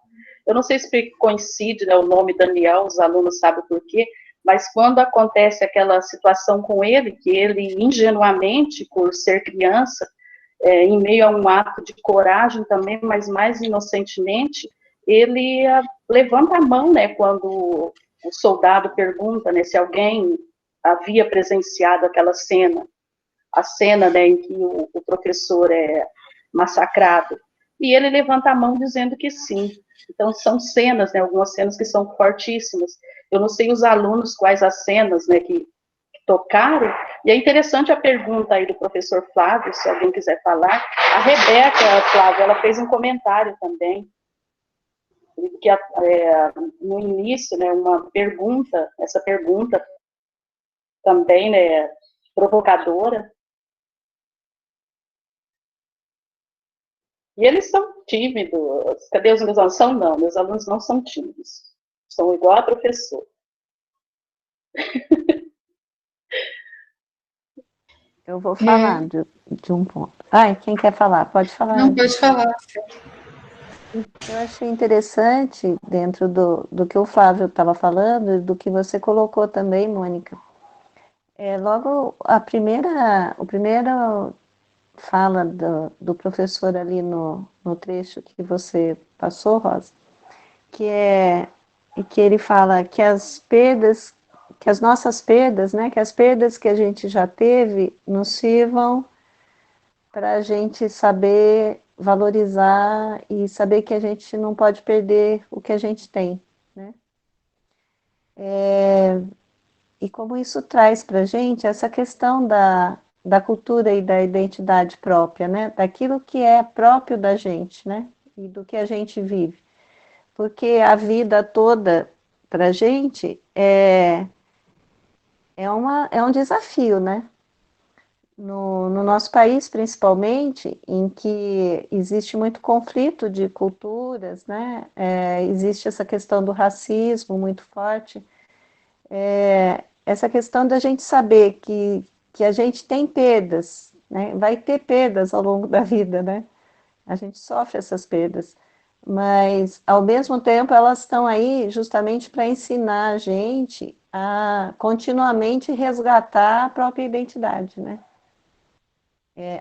Eu não sei se coincide, né, o nome Daniel, os alunos sabem por quê, mas quando acontece aquela situação com ele, que ele ingenuamente, por ser criança, em meio a um ato de coragem também, mas mais inocentemente, ele levanta a mão, né, quando o soldado pergunta, né, se alguém havia presenciado aquela cena, a cena, né, em que o professor é massacrado, e ele levanta a mão dizendo que sim. Então, são cenas, né, algumas cenas que são fortíssimas. Eu não sei os alunos quais as cenas, né, que tocaram, e é interessante a pergunta aí do professor Flávio, se alguém quiser falar. A Rebeca, Flávio, ela fez um comentário também, que no início, né, uma pergunta, essa pergunta também, né, provocadora. E eles são tímidos. Cadê os meus alunos? São não, meus alunos não são tímidos. São igual a professor. Eu vou falar de um ponto. Ai, quem quer falar? Pode falar. Não, pode falar. Eu achei interessante, dentro do que o Flávio estava falando, e do que você colocou também, Mônica. Logo, o primeiro fala do professor ali no trecho que você passou, Rosa, que ele fala que as perdas, que as nossas perdas, né, que as perdas que a gente já teve nos sirvam para a gente saber valorizar e saber que a gente não pode perder o que a gente tem, né? E como isso traz para a gente essa questão da cultura e da identidade própria, né? Daquilo que é próprio da gente, né? E do que a gente vive. Porque a vida toda, para a gente, é um desafio, né? No nosso país, principalmente, em que existe muito conflito de culturas, né? Existe essa questão do racismo muito forte, essa questão da gente saber que a gente tem perdas, né? Vai ter perdas ao longo da vida, né? A gente sofre essas perdas, mas, ao mesmo tempo, elas estão aí justamente para ensinar a gente a continuamente resgatar a própria identidade, né?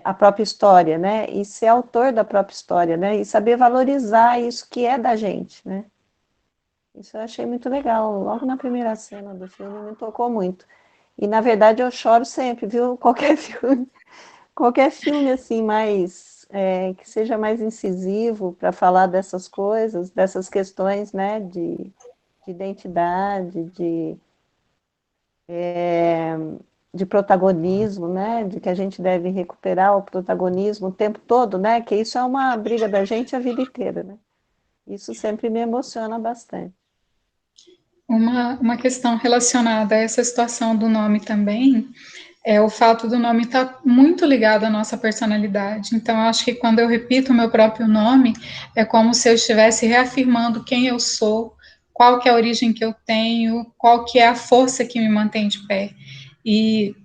A própria história, né? E ser autor da própria história, né? E saber valorizar isso que é da gente, né? Isso eu achei muito legal. Logo na primeira cena do filme me tocou muito. E, na verdade, eu choro sempre, viu? Qualquer filme assim, mais que seja mais incisivo para falar dessas coisas, dessas questões, né? De identidade, de protagonismo, né? De que a gente deve recuperar o protagonismo o tempo todo, né? Que isso é uma briga da gente a vida inteira, né? Isso sempre me emociona bastante. Uma questão relacionada a essa situação do nome também é o fato do nome estar muito ligado à nossa personalidade. Então, eu acho que quando eu repito o meu próprio nome, é como se eu estivesse reafirmando quem eu sou, qual que é a origem que eu tenho, qual que é a força que me mantém de pé. E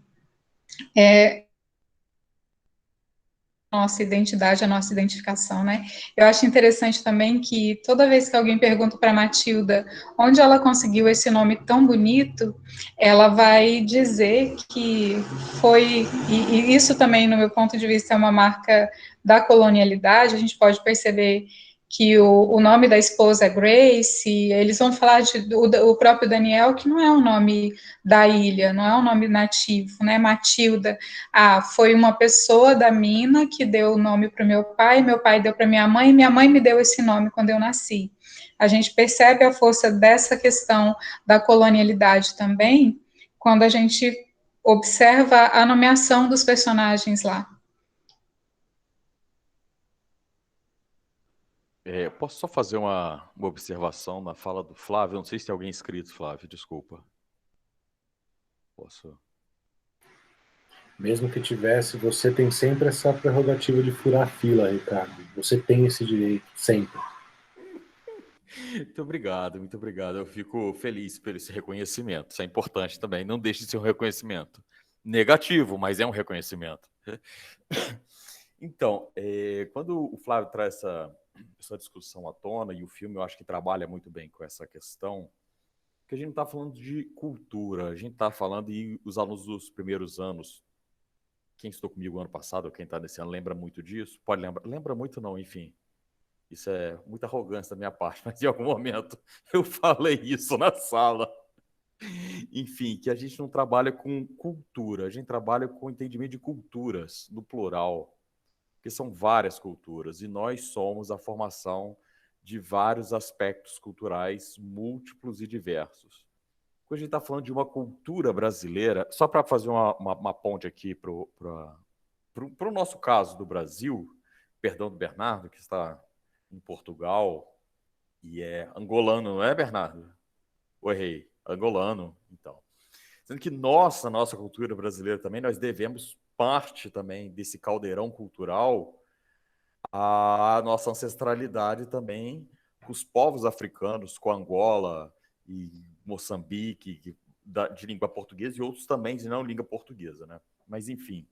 nossa identidade, a nossa identificação, né? Eu acho interessante também que toda vez que alguém pergunta para Matilda onde ela conseguiu esse nome tão bonito, ela vai dizer que foi, e isso também, no meu ponto de vista, é uma marca da colonialidade. A gente pode perceber que o nome da esposa é Grace, eles vão falar o próprio Daniel, que não é um nome da ilha, não é um nome nativo, né? Matilda, foi uma pessoa da mina que deu o nome para meu pai deu para minha mãe me deu esse nome quando eu nasci. A gente percebe a força dessa questão da colonialidade também, quando a gente observa a nomeação dos personagens lá. Posso só fazer uma observação na fala do Flávio? Não sei se tem alguém inscrito, Flávio, desculpa. Posso? Mesmo que tivesse, você tem sempre essa prerrogativa de furar a fila, Ricardo. Você tem esse direito, sempre. Muito obrigado, muito obrigado. Eu fico feliz por esse reconhecimento. Isso é importante também. Não deixe de ser um reconhecimento negativo, mas é um reconhecimento. Então, quando o Flávio traz essa discussão à tona, e o filme eu acho que trabalha muito bem com essa questão, que a gente não está falando de cultura, a gente está falando, e os alunos dos primeiros anos quem estudou comigo ano passado, ou quem está nesse ano, lembra muito disso? Pode lembrar. Lembra muito não, enfim. Isso é muita arrogância da minha parte, mas em algum momento eu falei isso na sala. Enfim, que a gente não trabalha com cultura, a gente trabalha com entendimento de culturas, no plural, porque são várias culturas, e nós somos a formação de vários aspectos culturais múltiplos e diversos. Quando a gente está falando de uma cultura brasileira, só para fazer uma ponte aqui para o nosso caso do Brasil, perdão do Bernardo, que está em Portugal e é angolano, não é, Bernardo? Ou errei? Angolano, então. Sendo que nossa cultura brasileira também, nós devemos parte também desse caldeirão cultural à nossa ancestralidade também com os povos africanos, com Angola e Moçambique, de língua portuguesa, e outros também de não língua portuguesa, né? Mas, enfim,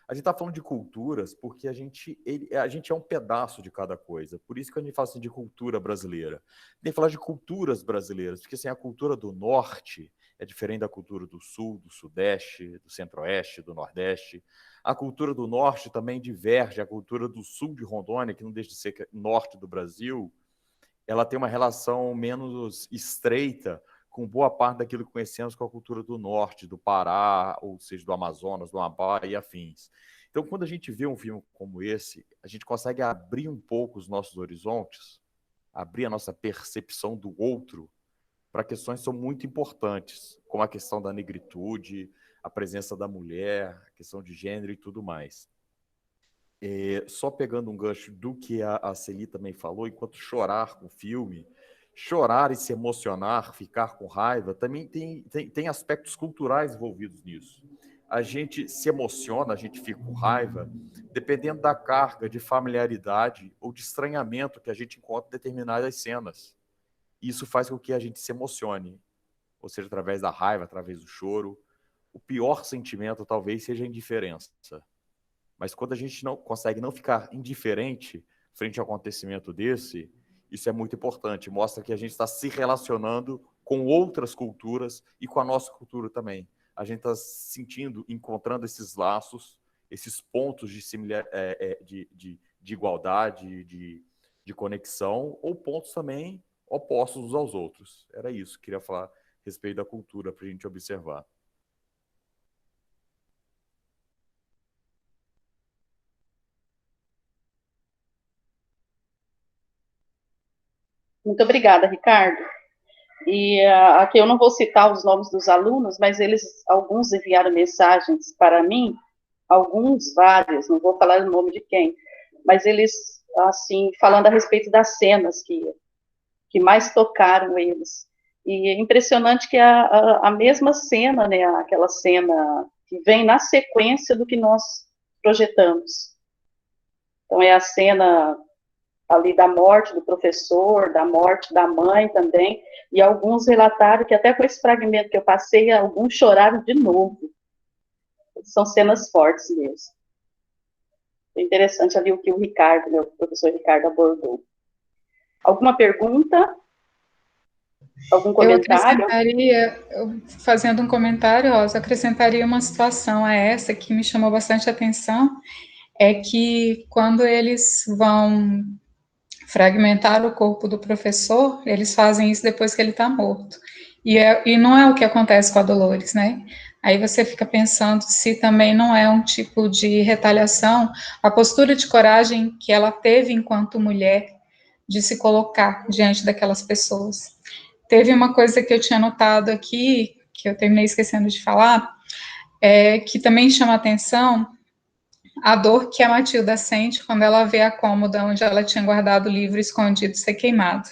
a gente está falando de culturas porque a gente é um pedaço de cada coisa. Por isso que a gente fala assim, de cultura brasileira. Tem que falar de culturas brasileiras, porque assim, a cultura do norte é diferente da cultura do sul, do sudeste, do centro-oeste, do nordeste. A cultura do norte também diverge. A cultura do sul de Rondônia, que não deixa de ser norte do Brasil, ela tem uma relação menos estreita com boa parte daquilo que conhecemos com a cultura do norte, do Pará, ou seja, do Amazonas, do Amapá e afins. Então, quando a gente vê um filme como esse, a gente consegue abrir um pouco os nossos horizontes, abrir a nossa percepção do outro para questões que são muito importantes, como a questão da negritude, a presença da mulher, a questão de gênero e tudo mais. Só pegando um gancho do que a Celi também falou, enquanto chorar com o filme, chorar e se emocionar, ficar com raiva, também tem aspectos culturais envolvidos nisso. A gente se emociona, a gente fica com raiva, dependendo da carga de familiaridade ou de estranhamento que a gente encontra em determinadas cenas. Isso faz com que a gente se emocione, ou seja, através da raiva, através do choro. O pior sentimento talvez seja a indiferença. Mas quando a gente não consegue não ficar indiferente frente a um acontecimento desse, isso é muito importante. Mostra que a gente está se relacionando com outras culturas e com a nossa cultura também. A gente está sentindo, encontrando esses laços, esses pontos de igualdade, de conexão, ou pontos também opostos uns aos outros. Era isso que eu queria falar a respeito da cultura, para a gente observar. Muito obrigada, Ricardo. E aqui eu não vou citar os nomes dos alunos, mas alguns enviaram mensagens para mim, vários, não vou falar o nome de quem, mas eles, assim, falando a respeito das cenas que mais tocaram eles. E é impressionante que a mesma cena, né, aquela cena que vem na sequência do que nós projetamos. Então, é a cena ali da morte do professor, da morte da mãe também, e alguns relataram que até com esse fragmento que eu passei, alguns choraram de novo. São cenas fortes mesmo. É interessante ali o que o Ricardo, meu professor Ricardo, abordou. Alguma pergunta? Algum comentário? Fazendo um comentário, Rosa, acrescentaria uma situação a essa que me chamou bastante atenção, é que quando eles vão fragmentar o corpo do professor, eles fazem isso depois que ele está morto. E não é o que acontece com a Dolores, né? Aí você fica pensando se também não é um tipo de retaliação, a postura de coragem que ela teve enquanto mulher, de se colocar diante daquelas pessoas. Teve uma coisa que eu tinha notado aqui, que eu terminei esquecendo de falar, que também chama atenção, a dor que a Matilda sente quando ela vê a cômoda onde ela tinha guardado o livro escondido ser queimado.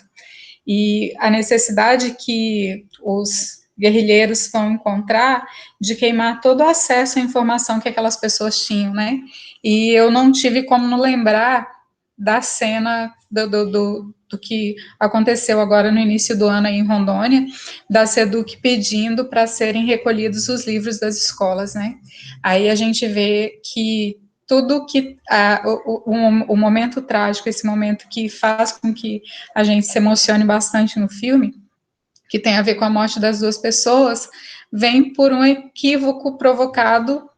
E a necessidade que os guerrilheiros vão encontrar de queimar todo o acesso à informação que aquelas pessoas tinham, né? E eu não tive como não lembrar da cena do que aconteceu agora no início do ano aí em Rondônia, da SEDUC pedindo para serem recolhidos os livros das escolas, né? Aí a gente vê que tudo que o momento trágico, esse momento que faz com que a gente se emocione bastante no filme, que tem a ver com a morte das duas pessoas, vem por um equívoco provocado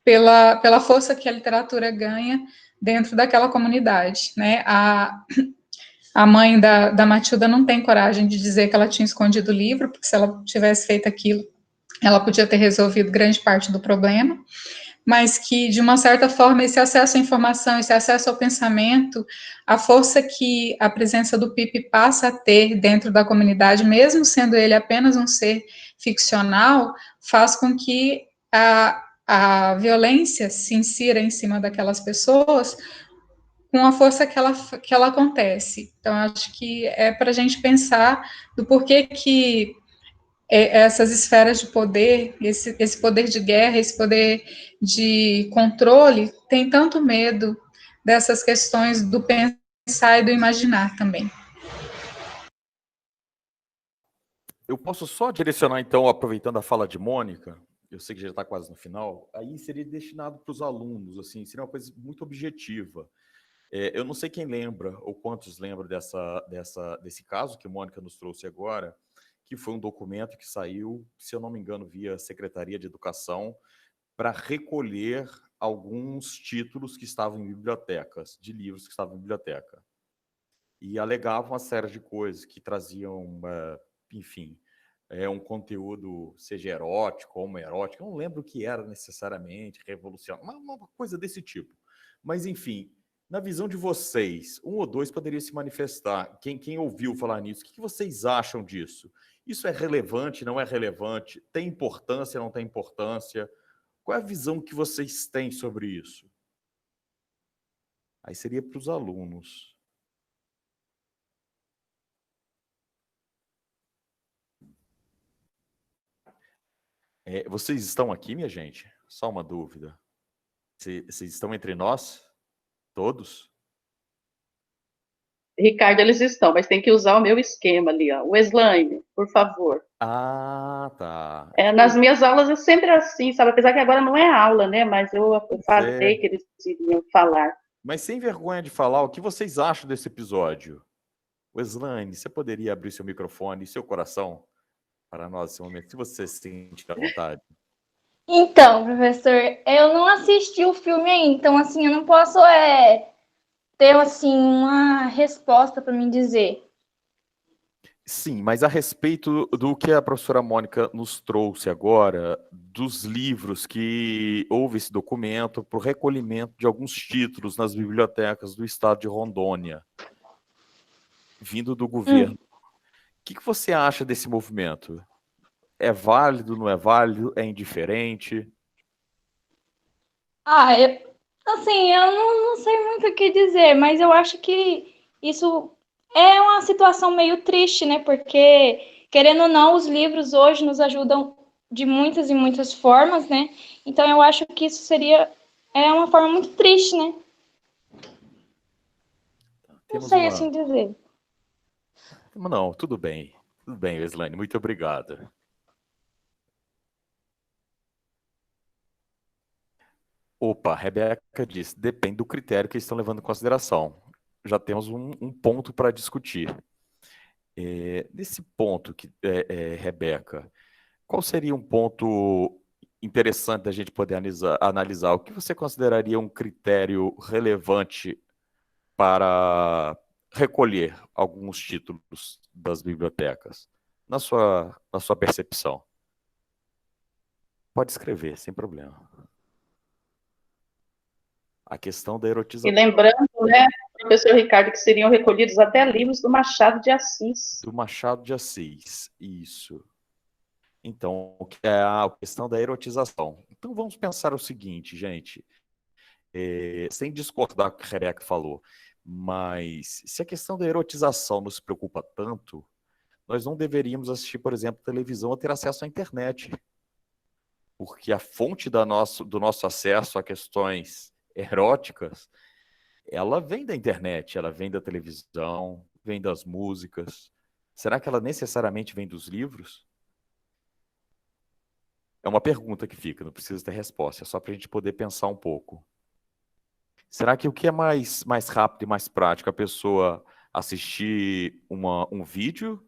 pela força que a literatura ganha dentro daquela comunidade, né? A mãe da Matilda não tem coragem de dizer que ela tinha escondido o livro, porque se ela tivesse feito aquilo, ela podia ter resolvido grande parte do problema, mas que, de uma certa forma, esse acesso à informação, esse acesso ao pensamento, a força que a presença do Pipe passa a ter dentro da comunidade, mesmo sendo ele apenas um ser ficcional, faz com que a violência se insira em cima daquelas pessoas com a força que ela acontece. Então, acho que é para a gente pensar do porquê que essas esferas de poder, esse poder de guerra, esse poder de controle, tem tanto medo dessas questões do pensar e do imaginar também. Eu posso só direcionar, então, aproveitando a fala de Mônica, eu sei que já está quase no final, aí seria destinado para os alunos, assim, seria uma coisa muito objetiva. Eu não sei quem lembra, ou quantos lembram desse caso que a Mônica nos trouxe agora, que foi um documento que saiu, se eu não me engano, via Secretaria de Educação, para recolher alguns títulos que estavam em bibliotecas, de livros que estavam em biblioteca. E alegavam uma série de coisas que traziam, enfim, um conteúdo, seja erótico ou homoerótico, eu não lembro o que era necessariamente, revolucionário, uma coisa desse tipo. Mas, enfim, na visão de vocês, um ou dois poderiam se manifestar. Quem ouviu falar nisso, o que vocês acham disso? Isso é relevante, não é relevante? Tem importância, não tem importância? Qual é a visão que vocês têm sobre isso? Aí seria para os alunos. Vocês estão aqui, minha gente? Só uma dúvida. Vocês estão entre nós? Todos? Ricardo, eles estão, mas tem que usar o meu esquema ali, ó. O slime, por favor. Ah, tá. Nas minhas aulas é sempre assim, sabe? Apesar que agora não é aula, né? Mas eu falei que eles iriam falar. Mas sem vergonha de falar, o que vocês acham desse episódio? Weslane, você poderia abrir seu microfone e seu coração para nós nesse momento, se você se sentir à vontade? Então, professor, eu não assisti o filme ainda, então, assim, eu não posso ter, assim, uma resposta para me dizer. Sim, mas a respeito do que a professora Mônica nos trouxe agora, dos livros que houve esse documento para o recolhimento de alguns títulos nas bibliotecas do estado de Rondônia, vindo do governo. O que você acha desse movimento? É válido, não é válido? É indiferente? Eu não sei muito o que dizer, mas eu acho que isso é uma situação meio triste, né? Porque, querendo ou não, os livros hoje nos ajudam de muitas e muitas formas, né? Então, eu acho que isso seria uma forma muito triste, né? Não sei assim dizer. Não, tudo bem. Tudo bem, Weslane, muito obrigado. Opa, a Rebeca disse, depende do critério que eles estão levando em consideração. Já temos um ponto para discutir. Nesse ponto, Rebeca, qual seria um ponto interessante da gente poder analisar? O que você consideraria um critério relevante para recolher alguns títulos das bibliotecas, na sua percepção? Pode escrever, sem problema. A questão da erotização. E lembrando, né, professor Ricardo, que seriam recolhidos até livros do Machado de Assis. Do Machado de Assis, isso. Então, o que é a questão da erotização. Então, vamos pensar o seguinte, gente, sem discordar com o que a Rebeca falou, mas se a questão da erotização nos preocupa tanto, nós não deveríamos assistir, por exemplo, televisão ou ter acesso à internet. Porque a fonte do nosso acesso a questões eróticas, ela vem da internet, ela vem da televisão, vem das músicas. Será que ela necessariamente vem dos livros? É uma pergunta que fica, não precisa ter resposta, é só para a gente poder pensar um pouco. Será que o que é mais rápido e mais prático, a pessoa assistir um vídeo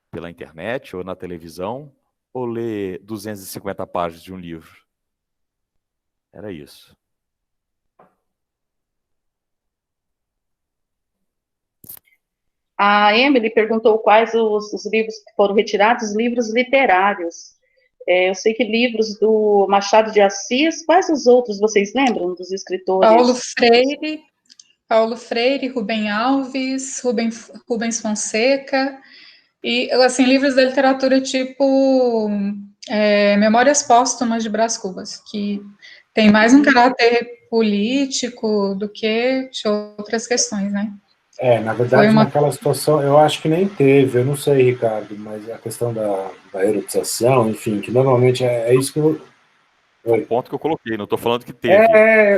pela internet ou na televisão, ou ler 250 páginas de um livro? Era isso. A Emily perguntou quais os livros que foram retirados, os livros literários. Eu sei que livros do Machado de Assis, quais os outros vocês lembram dos escritores? Paulo Freire, Rubem Alves, Rubens Fonseca, e, assim, livros da literatura tipo Memórias Póstumas de Brás Cubas, que tem mais um caráter político do que de outras questões, né? Na verdade, naquela situação, eu acho que nem teve, eu não sei, Ricardo, mas a questão da erotização, enfim, que normalmente é isso que eu... Foi o ponto que eu coloquei, não estou falando que teve.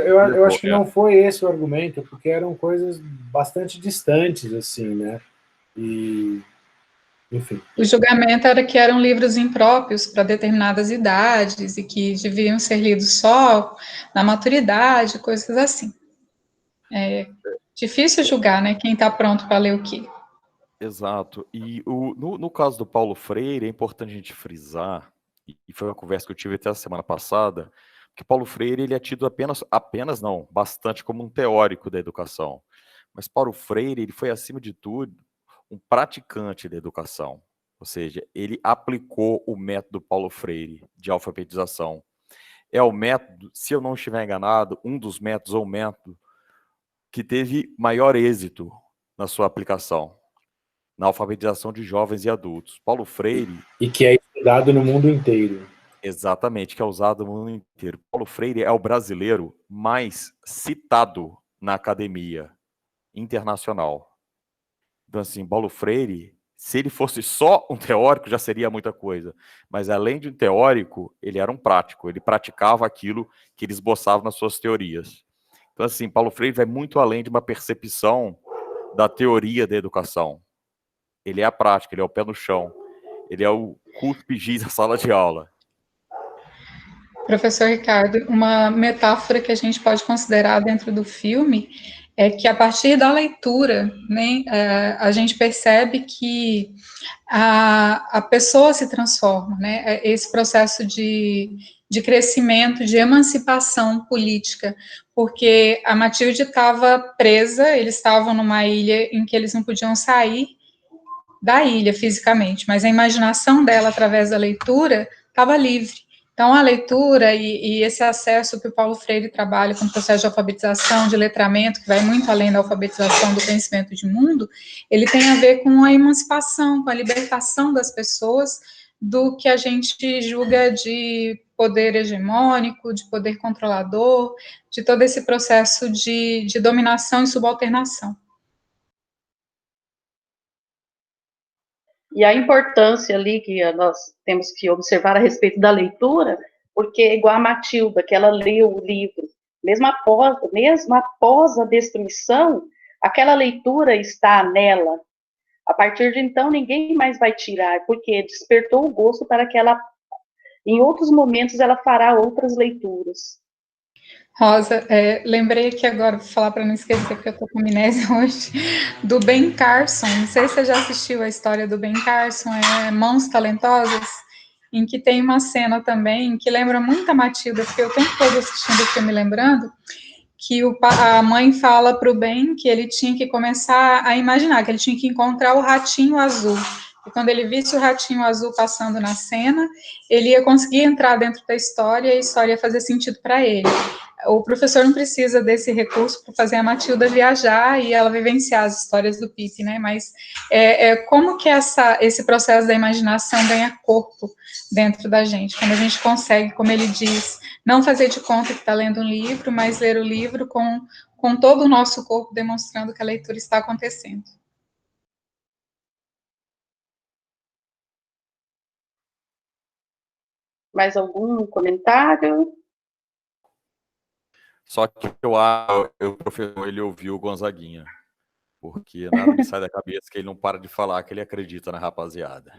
Eu acho que não foi esse o argumento, porque eram coisas bastante distantes, assim, né? E, enfim. O julgamento era que eram livros impróprios para determinadas idades e que deviam ser lidos só na maturidade, coisas assim. É difícil julgar, né? Quem está pronto para ler o quê? Exato. E no caso do Paulo Freire, é importante a gente frisar, e foi uma conversa que eu tive até a semana passada, que Paulo Freire ele é tido apenas não, bastante como um teórico da educação. Mas Paulo Freire ele foi, acima de tudo, um praticante da educação. Ou seja, ele aplicou o método Paulo Freire de alfabetização. É o método, se eu não estiver enganado, um dos métodos ou o método que teve maior êxito na sua aplicação, na alfabetização de jovens e adultos. Paulo Freire... E que é estudado no mundo inteiro. Exatamente, que é usado no mundo inteiro. Paulo Freire é o brasileiro mais citado na academia internacional. Então, assim, Paulo Freire, se ele fosse só um teórico, já seria muita coisa. Mas, além de um teórico, ele era um prático. Ele praticava aquilo que ele esboçava nas suas teorias. Então, assim, Paulo Freire vai muito além de uma percepção da teoria da educação. Ele é a prática, ele é o pé no chão. Ele é o cuspe giz da sala de aula. Professor Ricardo, uma metáfora que a gente pode considerar dentro do filme é que, a partir da leitura, né, a gente percebe que a pessoa se transforma, né, esse processo de crescimento, de emancipação política, porque a Matilde estava presa, eles estavam numa ilha em que eles não podiam sair da ilha fisicamente, mas a imaginação dela, através da leitura, estava livre. Então, a leitura e esse acesso que o Paulo Freire trabalha com o processo de alfabetização, de letramento, que vai muito além da alfabetização do conhecimento de mundo, ele tem a ver com a emancipação, com a libertação das pessoas do que a gente julga de poder hegemônico, de poder controlador, de todo esse processo de dominação e subalternação. E a importância ali que nós temos que observar a respeito da leitura, porque é igual a Matilda, que ela leu o livro, mesmo após a destruição, aquela leitura está nela. A partir de então, ninguém mais vai tirar, porque despertou o gosto para que ela, em outros momentos, ela fará outras leituras. Rosa, lembrei aqui agora, vou falar para não esquecer, porque eu estou com amnésia hoje, do Ben Carson. Não sei se você já assistiu a história do Ben Carson, Mãos Talentosas, em que tem uma cena também que lembra muito a Matilda, porque eu o tempo todo assistindo o filme lembrando, que a mãe fala para o Ben que ele tinha que começar a imaginar, que ele tinha que encontrar o ratinho azul. E quando ele visse o ratinho azul passando na cena, ele ia conseguir entrar dentro da história e a história ia fazer sentido para ele. O professor não precisa desse recurso para fazer a Matilda viajar e ela vivenciar as histórias do Pipe, né? Mas como que esse processo da imaginação ganha corpo dentro da gente? Quando a gente consegue, como ele diz, não fazer de conta que está lendo um livro, mas ler o livro com todo o nosso corpo demonstrando que a leitura está acontecendo. Mais algum comentário? Só que o professor, ele ouviu o Gonzaguinha, porque nada me sai da cabeça que ele não para de falar que ele acredita na rapaziada.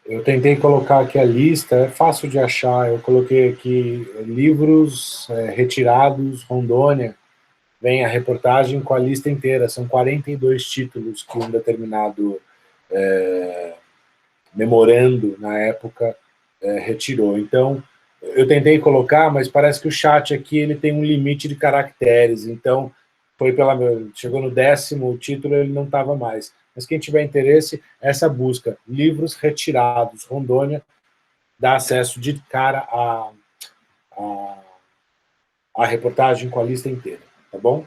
Eu tentei colocar aqui a lista, é fácil de achar, eu coloquei aqui livros retirados, Rondônia, vem a reportagem com a lista inteira, são 42 títulos que um determinado memorando na época, retirou. Então, eu tentei colocar, mas parece que o chat aqui ele tem um limite de caracteres, então chegou no 10º título, ele não estava mais. Mas quem tiver interesse, essa busca, livros retirados, Rondônia, dá acesso de cara a reportagem com a lista inteira, tá bom?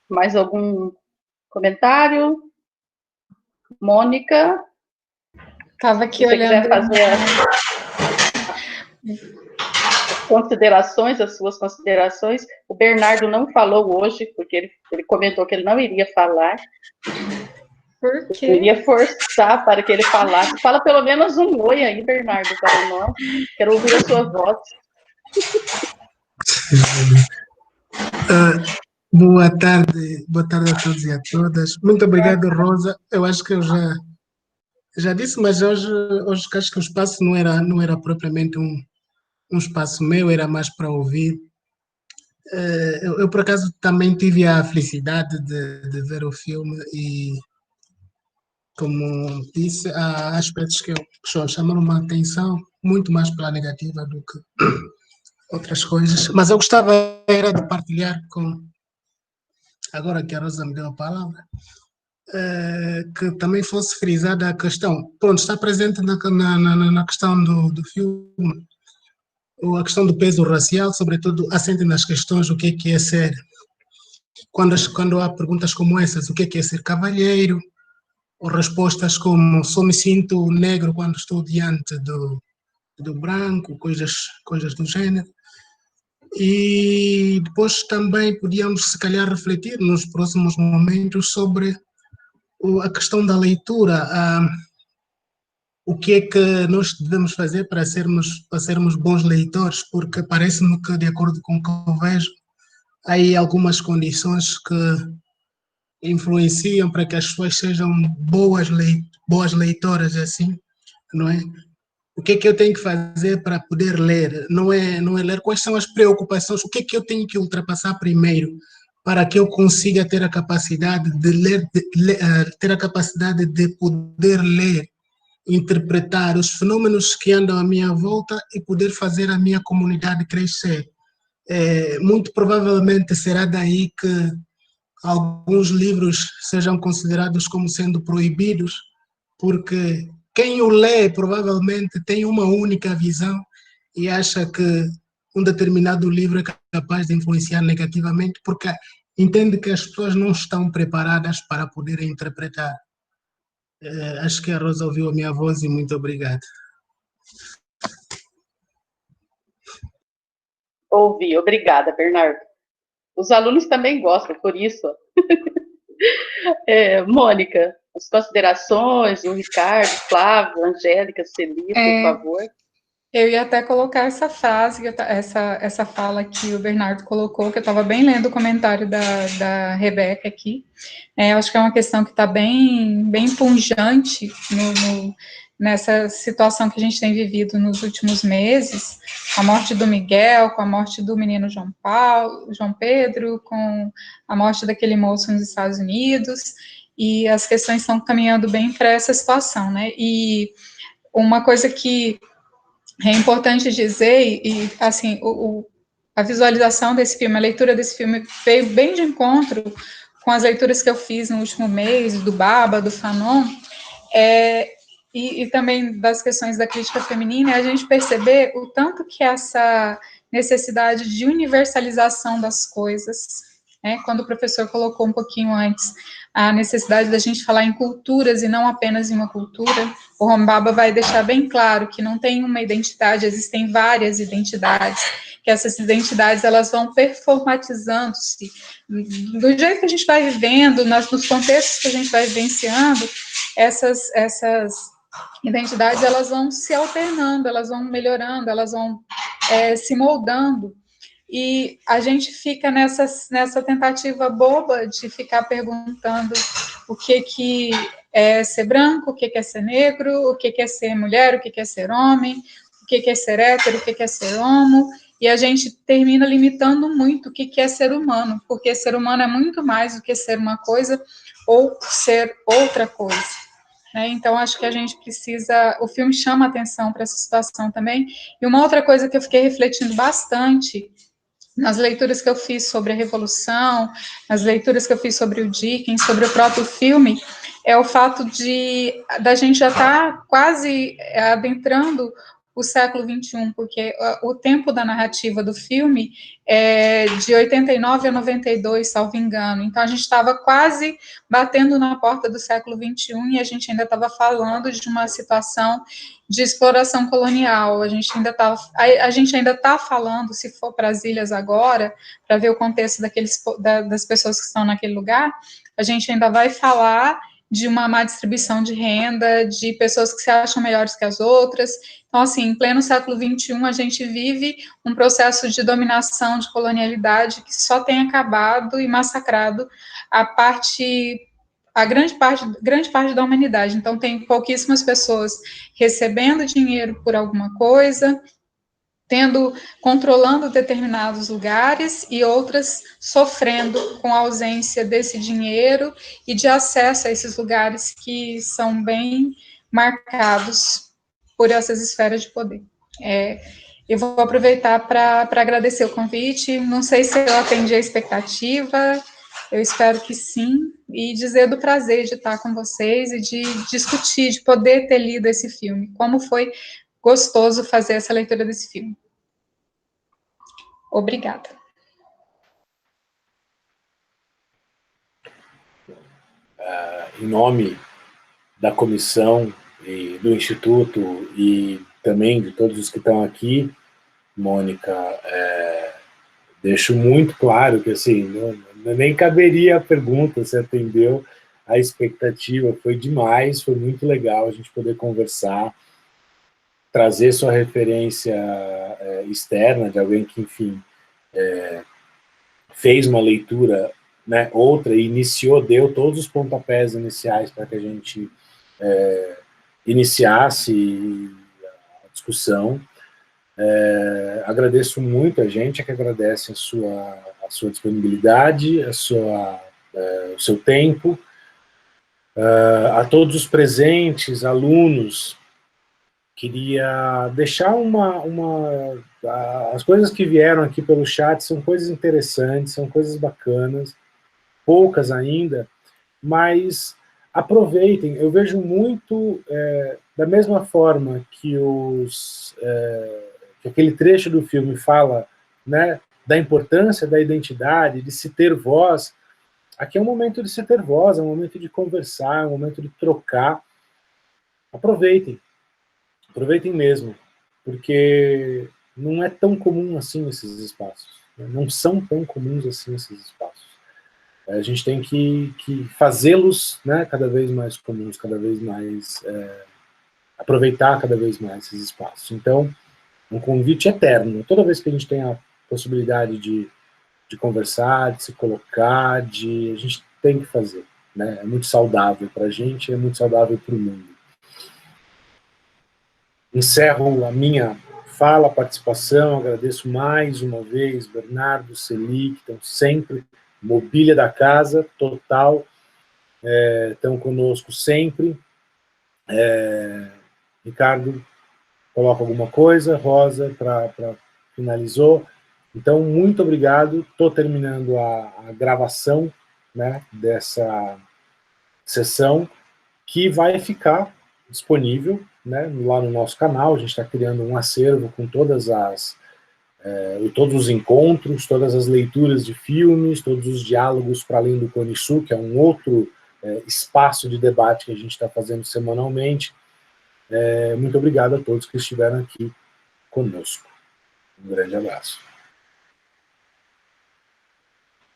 Mais algum comentário? Mônica? Estava aqui se você olhando. Quiser fazer as suas considerações. O Bernardo não falou hoje, porque ele comentou que ele não iria falar. Por quê? Eu iria forçar para que ele falasse. Fala pelo menos um oi aí, Bernardo, para nós. Quero ouvir a sua voz. Boa tarde a todos e a todas. Muito obrigado, Rosa. Eu acho que eu já disse, mas hoje acho que o espaço não era propriamente um espaço meu, era mais para ouvir. Eu, por acaso, também tive a felicidade de ver o filme e, como disse, há aspectos que chamaram uma atenção muito mais pela negativa do que outras coisas. Mas eu gostava era de partilhar agora que a Rosa me deu a palavra, que também fosse frisada a questão, pronto, está presente na questão do filme, a questão do peso racial, sobretudo assente nas questões o que é ser, quando há perguntas como essas, o que é ser cavalheiro, ou respostas como só me sinto negro quando estou diante do branco, coisas do gênero. E depois também podíamos, se calhar, refletir nos próximos momentos sobre a questão da leitura, o que é que nós devemos fazer para sermos bons leitores, porque parece-me que, de acordo com o que eu vejo, há aí algumas condições que influenciam para que as pessoas sejam boas leitoras, assim, não é? O que é que eu tenho que fazer para poder ler? Não é ler quais são as preocupações, o que é que eu tenho que ultrapassar primeiro para que eu consiga ter a capacidade de ler, ter a capacidade de poder ler, interpretar os fenômenos que andam à minha volta e poder fazer a minha comunidade crescer. Muito provavelmente será daí que alguns livros sejam considerados como sendo proibidos, porque quem o lê provavelmente tem uma única visão e acha que um determinado livro é capaz de influenciar negativamente porque entende que as pessoas não estão preparadas para poder interpretar. Acho que a Rosa ouviu a minha voz e muito obrigado. Ouvi, obrigada, Bernardo. Os alunos também gostam, por isso. Mônica, as considerações, o Ricardo, Flávio, Angélica, Celi, por favor. Eu ia até colocar essa frase, essa fala que o Bernardo colocou, que eu estava bem lendo o comentário da Rebeca aqui. Acho que é uma questão que está bem punjante nessa situação que a gente tem vivido nos últimos meses, com a morte do Miguel, com a morte do menino João Pedro, com a morte daquele moço nos Estados Unidos, e as questões estão caminhando bem para essa situação, né? E uma coisa que é importante dizer, e assim, a visualização desse filme, a leitura desse filme veio bem de encontro com as leituras que eu fiz no último mês, do Baba, do Fanon, e também das questões da crítica feminina, a gente perceber o tanto que essa necessidade de universalização das coisas, quando o professor colocou um pouquinho antes a necessidade da gente falar em culturas e não apenas em uma cultura, o Rombaba vai deixar bem claro que não tem uma identidade, existem várias identidades, que essas identidades elas vão performatizando-se do jeito que a gente vai vivendo, nos contextos que a gente vai vivenciando, essas identidades elas vão se alternando, elas vão melhorando, elas vão se moldando. E a gente fica nessa tentativa boba de ficar perguntando o que é ser branco, o que é ser negro, o que é ser mulher, o que é ser homem, o que é ser hétero, o que é ser homo, e a gente termina limitando muito o que é ser humano, porque ser humano é muito mais do que ser uma coisa ou ser outra coisa. Então, acho que a gente precisa... O filme chama atenção para essa situação também. E uma outra coisa que eu fiquei refletindo bastante nas leituras que eu fiz sobre a Revolução, nas leituras que eu fiz sobre o Dickens, sobre o próprio filme, é o fato da gente já estar quase adentrando o século XXI, porque o tempo da narrativa do filme é de 89 a 92, salvo engano. Então, a gente estava quase batendo na porta do século XXI e a gente ainda estava falando de uma situação de exploração colonial. A gente ainda está falando, se for para as ilhas agora, para ver o contexto das pessoas que estão naquele lugar, a gente ainda vai falar de uma má distribuição de renda, de pessoas que se acham melhores que as outras. Então, assim, em pleno século XXI, a gente vive um processo de dominação, de colonialidade, que só tem acabado e massacrado a grande parte da humanidade. Então, tem pouquíssimas pessoas recebendo dinheiro por alguma coisa, controlando determinados lugares e outras sofrendo com a ausência desse dinheiro e de acesso a esses lugares que são bem marcados por essas esferas de poder. Eu vou aproveitar para agradecer o convite, não sei se eu atendi a expectativa, eu espero que sim, e dizer do prazer de estar com vocês e de discutir, de poder ter lido esse filme, como foi gostoso fazer essa leitura desse filme. Obrigada. Em nome da comissão e do Instituto e também de todos os que estão aqui, Mônica, deixo muito claro que, assim, nem caberia a pergunta, você atendeu a expectativa, foi demais, foi muito legal a gente poder conversar, trazer sua referência externa de alguém que, enfim, fez uma leitura, né, outra, e deu todos os pontapés iniciais para que a gente iniciasse a discussão. Agradeço muito a gente, que agradece a sua disponibilidade, o seu tempo, a todos os presentes, alunos. Queria deixar as coisas que vieram aqui pelo chat são coisas interessantes, são coisas bacanas, poucas ainda, mas aproveitem. Eu vejo muito, da mesma forma que que aquele trecho do filme fala, né, da importância da identidade, de se ter voz. Aqui é um momento de se ter voz, é um momento de conversar, é um momento de trocar. Aproveitem mesmo, porque não é tão comum assim esses espaços, né? Não são tão comuns assim esses espaços. A gente tem que fazê-los, né, cada vez mais comuns, cada vez mais, aproveitar cada vez mais esses espaços. Então, um convite eterno. Toda vez que a gente tem a possibilidade de conversar, de se colocar, a gente tem que fazer, né? É muito saudável para a gente, é muito saudável para o mundo. Encerro a minha fala, participação, agradeço mais uma vez Bernardo, Celi, que estão sempre, mobília da casa, total, estão conosco sempre. Ricardo, coloca alguma coisa, Rosa, para finalizou. Então, muito obrigado, estou terminando a gravação, né, dessa sessão, que vai ficar disponível, né, lá no nosso canal. A gente está criando um acervo com todos os encontros, todas as leituras de filmes, todos os diálogos para além do Cone Sul, que é um outro espaço de debate que a gente está fazendo semanalmente. Muito obrigado a todos que estiveram aqui conosco. Um grande abraço.